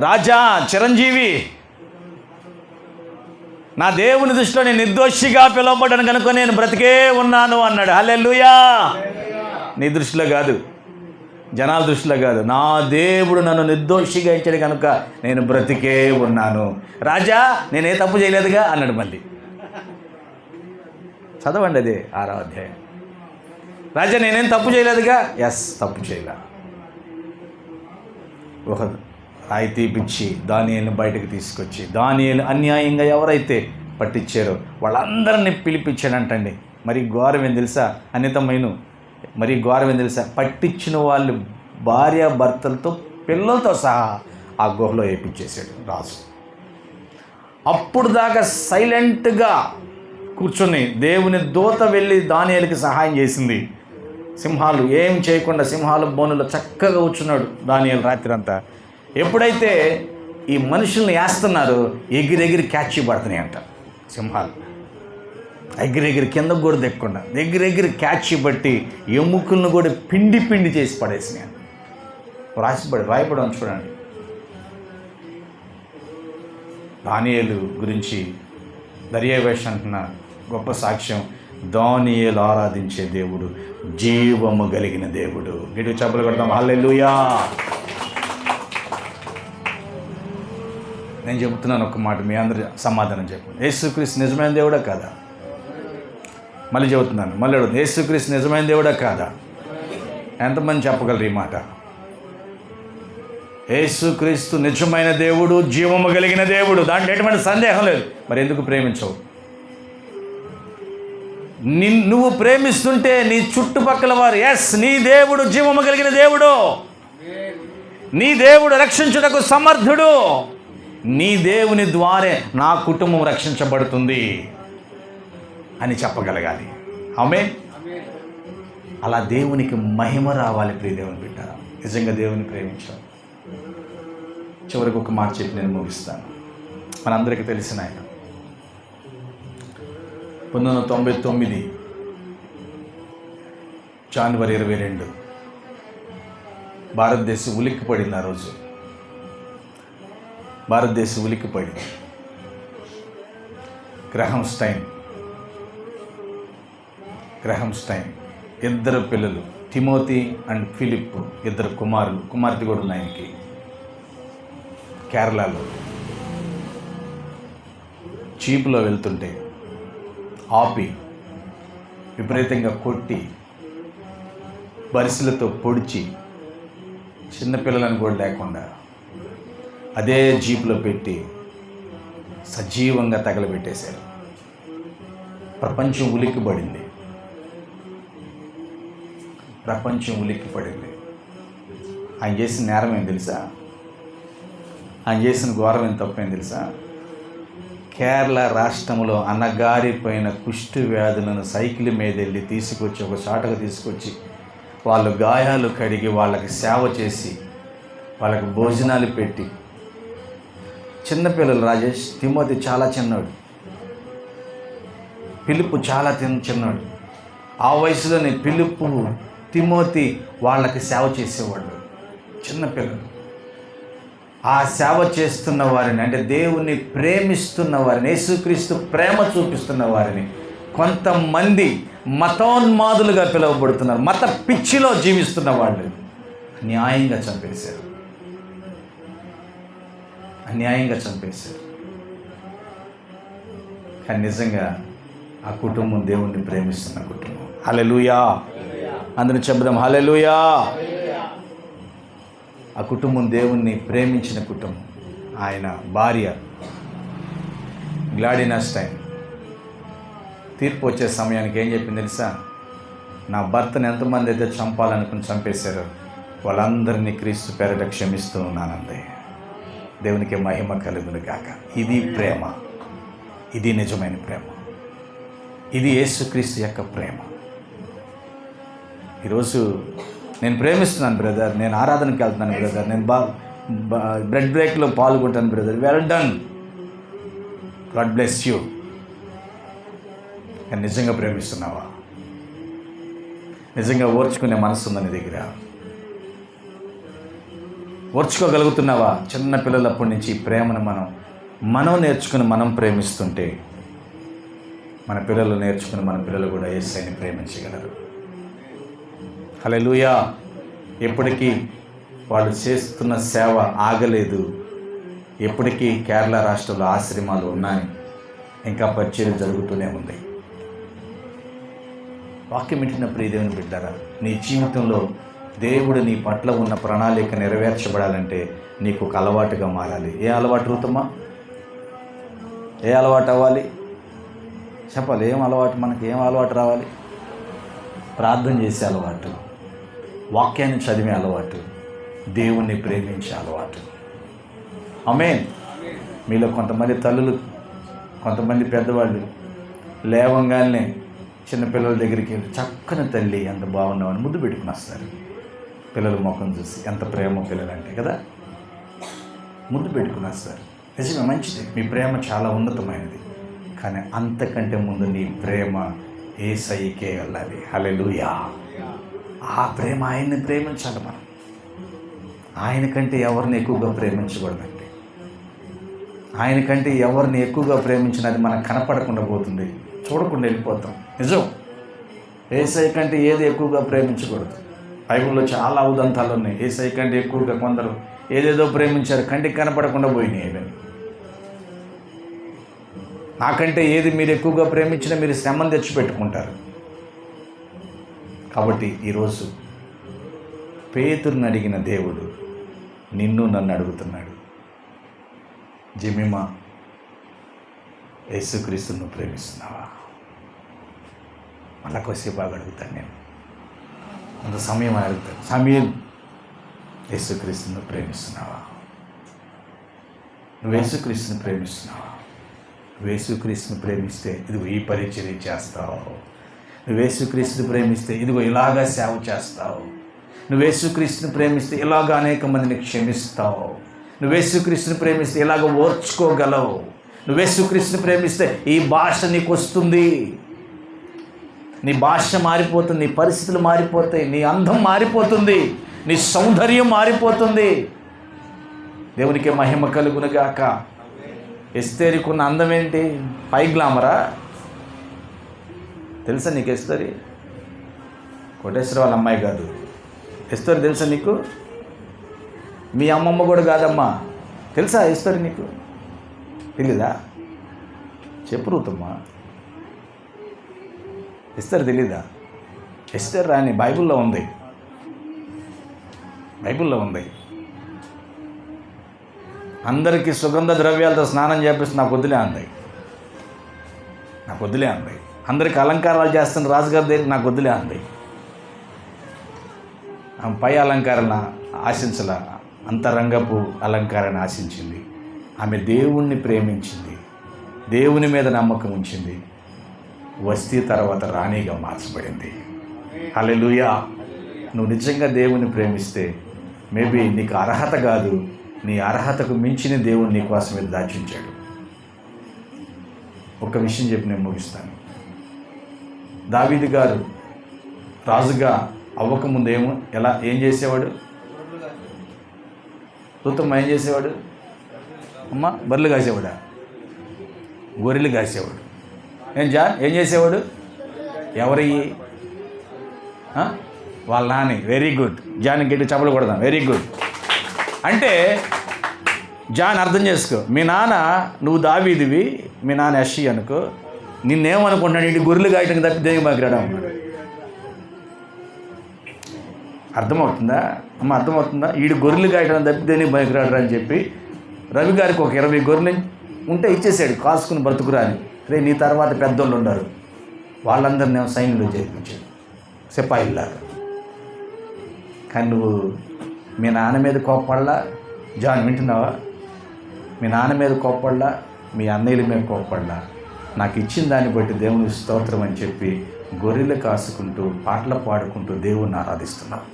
రాజా, చిరంజీవి, నా దేవుని దృష్టిలో నేను నిర్దోషిగా పిలువబడ్డాను కనుక నేను బ్రతికే ఉన్నాను అన్నాడు. హల్లెలూయా! నీ దృష్టిలో కాదు, జనాల దృష్టిలో కాదు, నా దేవుడు నన్ను నిర్దోషిగా ఇచ్చాడు కనుక నేను బ్రతికే ఉన్నాను. రాజా, నేనే తప్పు చేయలేదుగా అన్నాడు. మళ్ళీ చదవండి, అదే 6వ అధ్యాయం. రాజా, నేనేం తప్పు చేయలేదుగా. ఎస్, తప్పు చేయలే. ఒక రాయి తీపిచ్చి దానియేలుని బయటకు తీసుకొచ్చి, దానియేలు అన్యాయంగా ఎవరైతే పట్టించారో వాళ్ళందరినీ పిలిపించాడంటండి. మరి ఘోరం ఏం తెలుసా? అన్నితమైన మరి ఘోరం ఏం తెలుసా? పట్టించిన వాళ్ళు భార్య భర్తలతో పిల్లలతో సహా ఆ గుహలో వేయించేశాడు రాజు. అప్పుడు దాకా సైలెంట్గా కూర్చొని దేవుని దూత వెళ్ళి దానియేలుకి సహాయం చేసింది. సింహాలు ఏం చేయకుండా సింహాల బోనులో చక్కగా కూర్చున్నాడు దానియేలు రాత్రి అంతా. ఎప్పుడైతే ఈ మనుషుల్ని వేస్తున్నారో ఎగిరెగిరి క్యాచ్ పడుతున్నాయి అంట సింహాలు. ఎగిరెగిరి కిందకు కూడా దెక్కకుండా ఎగిరెగిరి క్యాచ్ బట్టి ఎముకలను కూడా పిండి పిండి చేసి పడేసినాయి. రాయబడి చూడండి. దానియేలు గురించి దర్యావేష్ అంటున్న గొప్ప సాక్ష్యం, దానియేలు ఆరాధించే దేవుడు జీవము కలిగిన దేవుడు. గిడి చెప్పులు కొడతాం. హల్లెలూయా! నేను చెబుతున్నాను ఒక మాట, మీ అందరూ సమాధానం చెప్పండి. యేసుక్రీస్తు నిజమైన దేవుడా కాదా? మళ్ళీ చెబుతున్నాను, మళ్ళీ అడుగుతుంది, యేసుక్రీస్తు నిజమైన దేవుడా కాదా? ఎంతమంది చెప్పగలరు ఈ మాట? యేసుక్రీస్తు నిజమైన దేవుడు, జీవము కలిగిన దేవుడు, దాంట్లో ఎటువంటి సందేహం లేదు. మరి ఎందుకు ప్రేమించవు? నువ్వు ప్రేమిస్తుంటే నీ చుట్టుపక్కల వారు, ఎస్, నీ దేవుడు జీవము కలిగిన దేవుడు, నీ దేవుడు రక్షించుటకు సమర్థుడు, నీ దేవుని ద్వారే నా కుటుంబం రక్షించబడుతుంది అని చెప్పగలగాలి. ఆమేన్. అలా దేవునికి మహిమ రావాలి. ప్రియ దేవుని బిడ్డ, నిజంగా దేవుని ప్రేమించాలి. చివరికి ఒక మాట చెప్పి నేను ముగిస్తాను. మనందరికీ తెలిసిన ఆయన 1999 జనవరి 22 భారతదేశం ఉలిక్కిపడింది. ఆ రోజు భారతదేశం ఉలిక్కిపడింది. గ్రహం స్టైన్ 2 పిల్లలు, తిమోతి అండ్ ఫిలిప్, 2 కుమార్తె కూడా ఉన్నాయి ఆయనకి. కేరళలో చీపులో వెళ్తుంటే ఆపి విపరీతంగా కొట్టి బరిసెలతో పొడిచి చిన్నపిల్లలను కూడా లేకుండా అదే జీపులో పెట్టి సజీవంగా తగలబెట్టేశారు. ప్రపంచం ఉలిక్కిపడింది. ఆయన చేసిన నేరం ఏం తెలుసా? ఆయన చేసిన ఘోరం ఏం తప్పేం తెలుసా? కేరళ రాష్ట్రంలో అన్నగారిపోయిన కుష్టు వ్యాధులను సైకిల్ మీద వెళ్ళి తీసుకొచ్చి ఒక చాటకు తీసుకొచ్చి వాళ్ళు గాయాలు కడిగి వాళ్ళకి సేవ చేసి వాళ్ళకి భోజనాలు పెట్టి, చిన్నపిల్లలు రాజేష్, తిమోతి చాలా చిన్నవాడు, ఫిలిప్ చాలా చిన్నవాడు. ఆ వయసులోనే ఫిలిప్, తిమోతి వాళ్ళకి సేవ చేసేవాళ్ళు, చిన్నపిల్లలు. ఆ సేవ చేస్తున్న వారిని, అంటే దేవుణ్ణి ప్రేమిస్తున్న వారిని, యేసుక్రీస్తు ప్రేమ చూపిస్తున్న వారిని కొంతమంది మతోన్మాదులుగా పిలువబడుతున్నారు, మత పిచ్చిలో జీవిస్తున్న వాళ్ళు అన్యాయంగా చంపేశారు. కానీ నిజంగా ఆ కుటుంబం దేవుణ్ణి ప్రేమిస్తున్న కుటుంబం. హల్లెలూయా, అందరూ చెబుదాం హల్లెలూయా. ఆ కుటుంబం దేవుణ్ణి ప్రేమించిన కుటుంబం. ఆయన భార్య గ్లాడినా స్టైన్ తీర్పు వచ్చే సమయానికి ఏం చెప్పింది తెలుసా? నా భర్తను ఎంతమంది అయితే చంపాలనుకుని చంపేశారో వాళ్ళందరినీ క్రీస్తు పేరట క్షమిస్తూ ఉన్నానంది. దేవునికి మహిమ కలుగును గాక. ఇది ప్రేమ, ఇది నిజమైన ప్రేమ, ఇది యేసుక్రీస్తు యొక్క ప్రేమ. ఈరోజు నేను ప్రేమిస్తున్నాను బ్రదర్, నేను ఆరాధనకి వెళ్తున్నాను బ్రదర్, నేను బ్రెడ్ బ్రేక్లో పాల్గొంటాను brother, well done, God bless you. కానీ నిజంగా ప్రేమిస్తున్నావా? నిజంగా ఓర్చుకునే మనసు ఉందా నీ దగ్గర? ఓర్చుకోగలుగుతున్నావా? చిన్న పిల్లలప్పటి నుంచి ప్రేమను మనం నేర్చుకుని మనం ప్రేమిస్తుంటే మన పిల్లలు నేర్చుకుని మన పిల్లలు కూడా యేసయ్యని ప్రేమించగలరు. హల్లెలూయా. ఎప్పటికీ వాళ్ళు చేస్తున్న సేవ ఆగలేదు. ఎప్పటికీ కేరళ రాష్ట్రంలో ఆశ్రమాలు ఉన్నాయి, ఇంకా పరిచయం జరుగుతూనే ఉంది. వాక్యం వింటున్న ప్రియదేవుని బిడ్డారా, నీ జీవితంలో దేవుడు నీ పట్ల ఉన్న ప్రణాళిక నెరవేర్చబడాలంటే నీకు ఒక అలవాటుగా మారాలి. ఏ అలవాటు రూతమ్మా? ఏ అలవాటు అవ్వాలి చెప్పాలి? ఏం అలవాటు? మనకి ఏం అలవాటు రావాలి? ప్రార్థన చేసే అలవాటు, వాక్యాన్ని చదివే అలవాటు, దేవుణ్ణి ప్రేమించే అలవాటు. ఆమేన్. మీలో కొంతమంది తల్లులు, కొంతమంది పెద్దవాళ్ళు లేవంగానే చిన్నపిల్లల దగ్గరికి వెళ్ళి చక్కని తల్లి ఎంత బాగున్నామని ముద్దు పెట్టుకుని వస్తారు. పిల్లల ముఖం చూసి ఎంత ప్రేమ పిల్లలంటే కదా, ముద్దు పెట్టుకుని వస్తారు. నిజంగా మంచిది, మీ ప్రేమ చాలా ఉన్నతమైనది. కానీ అంతకంటే ముందు నీ ప్రేమ యేసయ్యకే వెళ్ళాలి. హల్లెలూయా. ఆ ప్రేమ ఆయన్ని ప్రేమించాలి మనం. ఆయన కంటే ఎవరిని ఎక్కువగా ప్రేమించకూడదండి. ఆయన కంటే ఎవరిని ఎక్కువగా ప్రేమించినది మనకు కనపడకుండా పోతుంది, చూడకుండా వెళ్ళిపోతాం. నిజం, యేసయ్య కంటే ఏది ఎక్కువగా ప్రేమించకూడదు. బైబిల్లో చాలా ఉదంతాలు ఉన్నాయి. యేసయ్య కంటే ఎక్కువగా కొందరు ఏదేదో ప్రేమించారు, కంటికి కనపడకుండా పోయినాయి. ఇవన్నీ నాకంటే ఏది మీరు ఎక్కువగా ప్రేమించినా మీరు శ్రమను తెచ్చిపెట్టుకుంటారు. కాబట్టి ఈరోజు పేతురుని అడిగిన దేవుడు నిన్ను నన్ను అడుగుతున్నాడు. జెమిమా, యేసుక్రీస్తును ప్రేమిస్తున్నావా? మళ్ళా కొద్దిసేపు బాగా అడుగుతాను నేను, అంత సమయం అని అడుగుతాను. సమయం, యేసుక్రీస్తును ప్రేమిస్తున్నావా? నువ్వు యేసుక్రీస్తుని ప్రేమిస్తున్నావా? నువ్వు యేసుక్రీస్తుని ప్రేమిస్తే ఇదిగో ఈ పరిచర్య చేస్తావు. నువ్వు యేసుక్రీస్తుని ప్రేమిస్తే ఇదిగో ఇలాగా సేవ చేస్తావు. నువ్వు యేసుక్రీస్తుని ప్రేమిస్తే ఇలాగ అనేక మందిని క్షమిస్తావు. నువ్వు యేసుక్రీస్తుని ప్రేమిస్తే ఇలాగ ఓర్చుకోగలవు. నువ్వు యేసుక్రీస్తుని ప్రేమిస్తే ఈ భాష నీకు వస్తుంది. నీ భాష మారిపోతుంది, నీ పరిస్థితులు మారిపోతాయి, నీ అందం మారిపోతుంది, నీ సౌందర్యం మారిపోతుంది. దేవునికి మహిమ కలుగునుగాక. ఎస్తేరుకున్న అందం ఏంటి? పై గ్లామరా? తెలుసా నీకు ఎస్తేరి? కోటేశ్వర వాళ్ళ అమ్మాయి కాదు. ఎస్తేరి తెలుసా నీకు? మీ అమ్మమ్మ కూడా కాదమ్మా. తెలుసా ఎస్తేరి నీకు? తెలీదా? చెప్పు రూతమ్మా. ఎస్తేరు తెలీదా? ఎస్తేరు రాని బైబిల్లో ఉంది, బైబిల్లో ఉంది. అందరికీ సుగంధ ద్రవ్యాలతో స్నానం చేపిస్తే నాకు వద్దులే అంది, నాకు వద్దులే అంది. అందరికి అలంకారాలు చేస్తున్న రాజుగారి దగ్గర నాకు వద్దులే అంది. ఆమె పై అలంకారాన్ని ఆశించల, అంతరంగపు అలంకారాన్ని ఆశించింది. ఆమె దేవుణ్ణి ప్రేమించింది, దేవుని మీద నమ్మకం ఉంచింది. వస్తీ తర్వాత రాణిగా మార్చబడింది. హల్లెలూయా. నువ్వు నిజంగా దేవుని ప్రేమిస్తే మేబీ నీకు అర్హత కాదు, నీ అర్హతకు మించిన దేవుడు నీ కోసం మీద దాచించాడు. ఒక విషయం చెప్పి నేను ముగిస్తాను. దావీదు గారు రాజుగా అవ్వకముందు ఏం చేసేవాడు? రూతమ్మ ఏం చేసేవాడు? అమ్మ బర్రెలు కాసేవాడా? గొర్రెలు కాసేవాడు. ఏం చేసేవాడు? ఎవరి వాళ్ళ నాని. Very good. జాన్ గట్టి చప్పలు కొడదాం. Very good. అంటే జాన్ అర్థం చేసుకో, మీ నాన్న నువ్వు దావీదివి, మీ నాన్న యెష్షయి అనుకో, నిన్నేమనుకుంటున్నాడు, ఇంటి గొర్రెలు గాయటం తప్పి దేనికి పనికిరాడా ఉన్నాడు. అర్థమవుతుందా అమ్మ? అర్థమవుతుందా? ఈడు గొర్రెలు గాయటం తప్పి దేనికి పనికిరాడు అని చెప్పి రవి గారికి ఒక 20 గొర్రెలు ఉంటే ఇచ్చేసాడు, కాసుకుని బ్రతుకురా అని. రే నీ తర్వాత పెద్దోళ్ళు ఉన్నారు, వాళ్ళందరినీ సైన్యంలో చేర్పించాడు సిపాయిల్లాగా. కానీ నువ్వు మీ నాన్న మీద కోప్పడలా. జాన్ వింటున్నావా? మీ నాన్న మీద కోప్పడలా, మీ అన్నయ్యల మీద కోప్పడలా. నాకు ఇచ్చిన దాన్ని బట్టి దేవుని స్తోత్రం అని చెప్పి గొర్రెలు కాసుకుంటూ పాటలు పాడుకుంటూ దేవుణ్ణి ఆరాధిస్తున్నావు.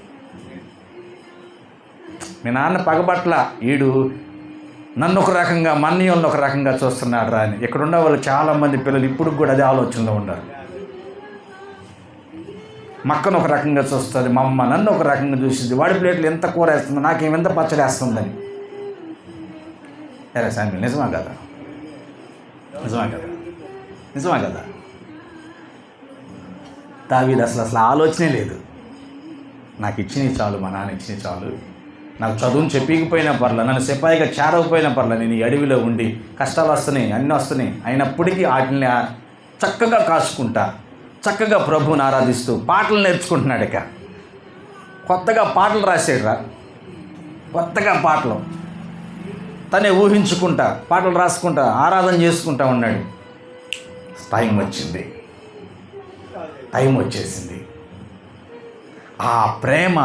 మీ నాన్న పగబట్ల, ఈడు నన్ను ఒక రకంగా మన్నయ్యలను ఒక రకంగా చూస్తున్నాడు రా అని. ఇక్కడ ఉన్న వాళ్ళు చాలామంది పిల్లలు ఇప్పుడు కూడా అదే ఆలోచనలో ఉన్నారు. మక్కను ఒక రకంగా చూస్తుంది, మా అమ్మ నన్ను ఒక రకంగా చూసింది, వాడి ప్లేట్లు ఎంత కూర వేస్తుంది, నాకేమెంత పచ్చడి వేస్తుందని. సరే సామి, నిజమా కదా? నిజమా కదా? నిజమా కదా? దావీదు అసలు ఆలోచనే లేదు. నాకు ఇచ్చినవి చాలు, మా నాన్న ఇచ్చినవి చాలు, నాకు చదువుని చెప్పకపోయినా పర్లే, నన్ను సిపాయిగా చేరకపోయినా పర్లే, నేను ఈ అడవిలో ఉండి కష్టాలు వస్తున్నాయి, అన్నీ వస్తున్నాయి, అయినప్పటికీ వాటిని చక్కగా కాసుకుంటా, చక్కగా ప్రభువుని ఆరాధిస్తూ పాటలు నేర్చుకుంటున్నాడు. ఇక కొత్తగా పాటలు రాసాడురా, కొత్తగా పాటలు తనే ఊహించుకుంటా పాటలు రాసుకుంటా ఆరాధన చేసుకుంటా ఉన్నాడు. టైం వచ్చింది, టైం వచ్చేసింది. ఆ ప్రేమ,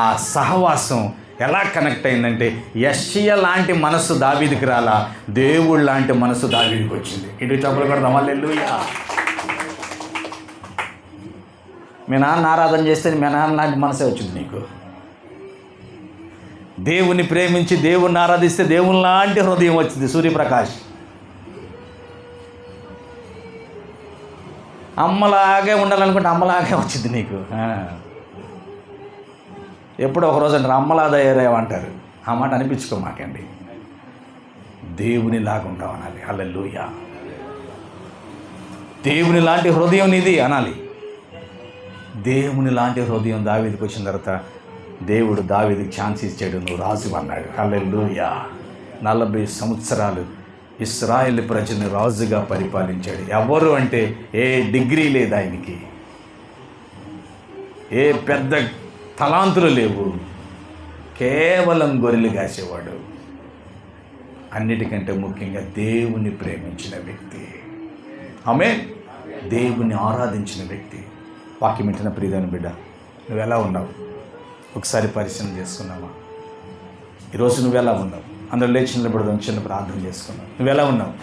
ఆ సహవాసం ఎలా కనెక్ట్ అయిందంటే, యెష్షయి లాంటి మనసు దావీదుకి రాలా, దేవుడు లాంటి మనసు దావీదుకి వచ్చింది. ఇటు చప్పలు కొడదాం, హల్లెలూయా. మీ నాన్న ఆరాధన చేస్తే మీ నాన్న లాంటి మనసే వచ్చింది నీకు. దేవుని ప్రేమించి దేవుణ్ణి ఆరాధిస్తే దేవుని లాంటి హృదయం వచ్చింది. సూర్యప్రకాష్ అమ్మలాగే ఉండాలనుకుంటే అమ్మలాగే వచ్చింది నీకు. ఎప్పుడో ఒకరోజు అంటారు అమ్మలా తయారయ్యావంటారు. ఆ మాట అనిపించుకోమాకండి. దేవుని లాగా ఉంటావు అనాలి. హల్లెలూయా. దేవుని లాంటి హృదయం నీది అనాలి. దేవుని లాంటి హృదయం దావీదుకి వచ్చిన తర్వాత దేవుడు దావీదుకి ఛాన్స్ ఇచ్చాడు, నువ్వు రాజు అన్నాడు. హల్లెలూయా. 40 సంవత్సరాలు ఇశ్రాయేలు ప్రజల్ని రాజుగా పరిపాలించాడు. ఎవరు అంటే ఏ డిగ్రీ లేదు ఆయనకి, ఏ పెద్ద తలాంతులు లేవు, కేవలం గొర్రెలు కాసేవాడు. అన్నిటికంటే ముఖ్యంగా దేవుని ప్రేమించిన వ్యక్తి. ఆమేన్. దేవుని ఆరాధించిన వ్యక్తి. వాక్యం వింటున్న ప్రియమైన బిడ్డ, నువ్వు ఎలా ఉన్నావు? ఒకసారి పరిశీలన చేసుకున్నావా? ఈరోజు నువ్వు ఎలా ఉన్నావు? అందరూ లేచి నిలబడదాం, చిన్న ప్రార్థన చేసుకున్నావు. నువ్వు ఎలా ఉన్నావు?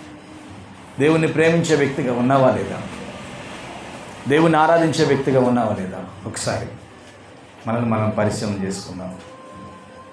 దేవుని ప్రేమించే వ్యక్తిగా ఉన్నావా లేదా? దేవుని ఆరాధించే వ్యక్తిగా ఉన్నావా లేదా? ఒకసారి మనం పరిశీలన చేసుకుందాం.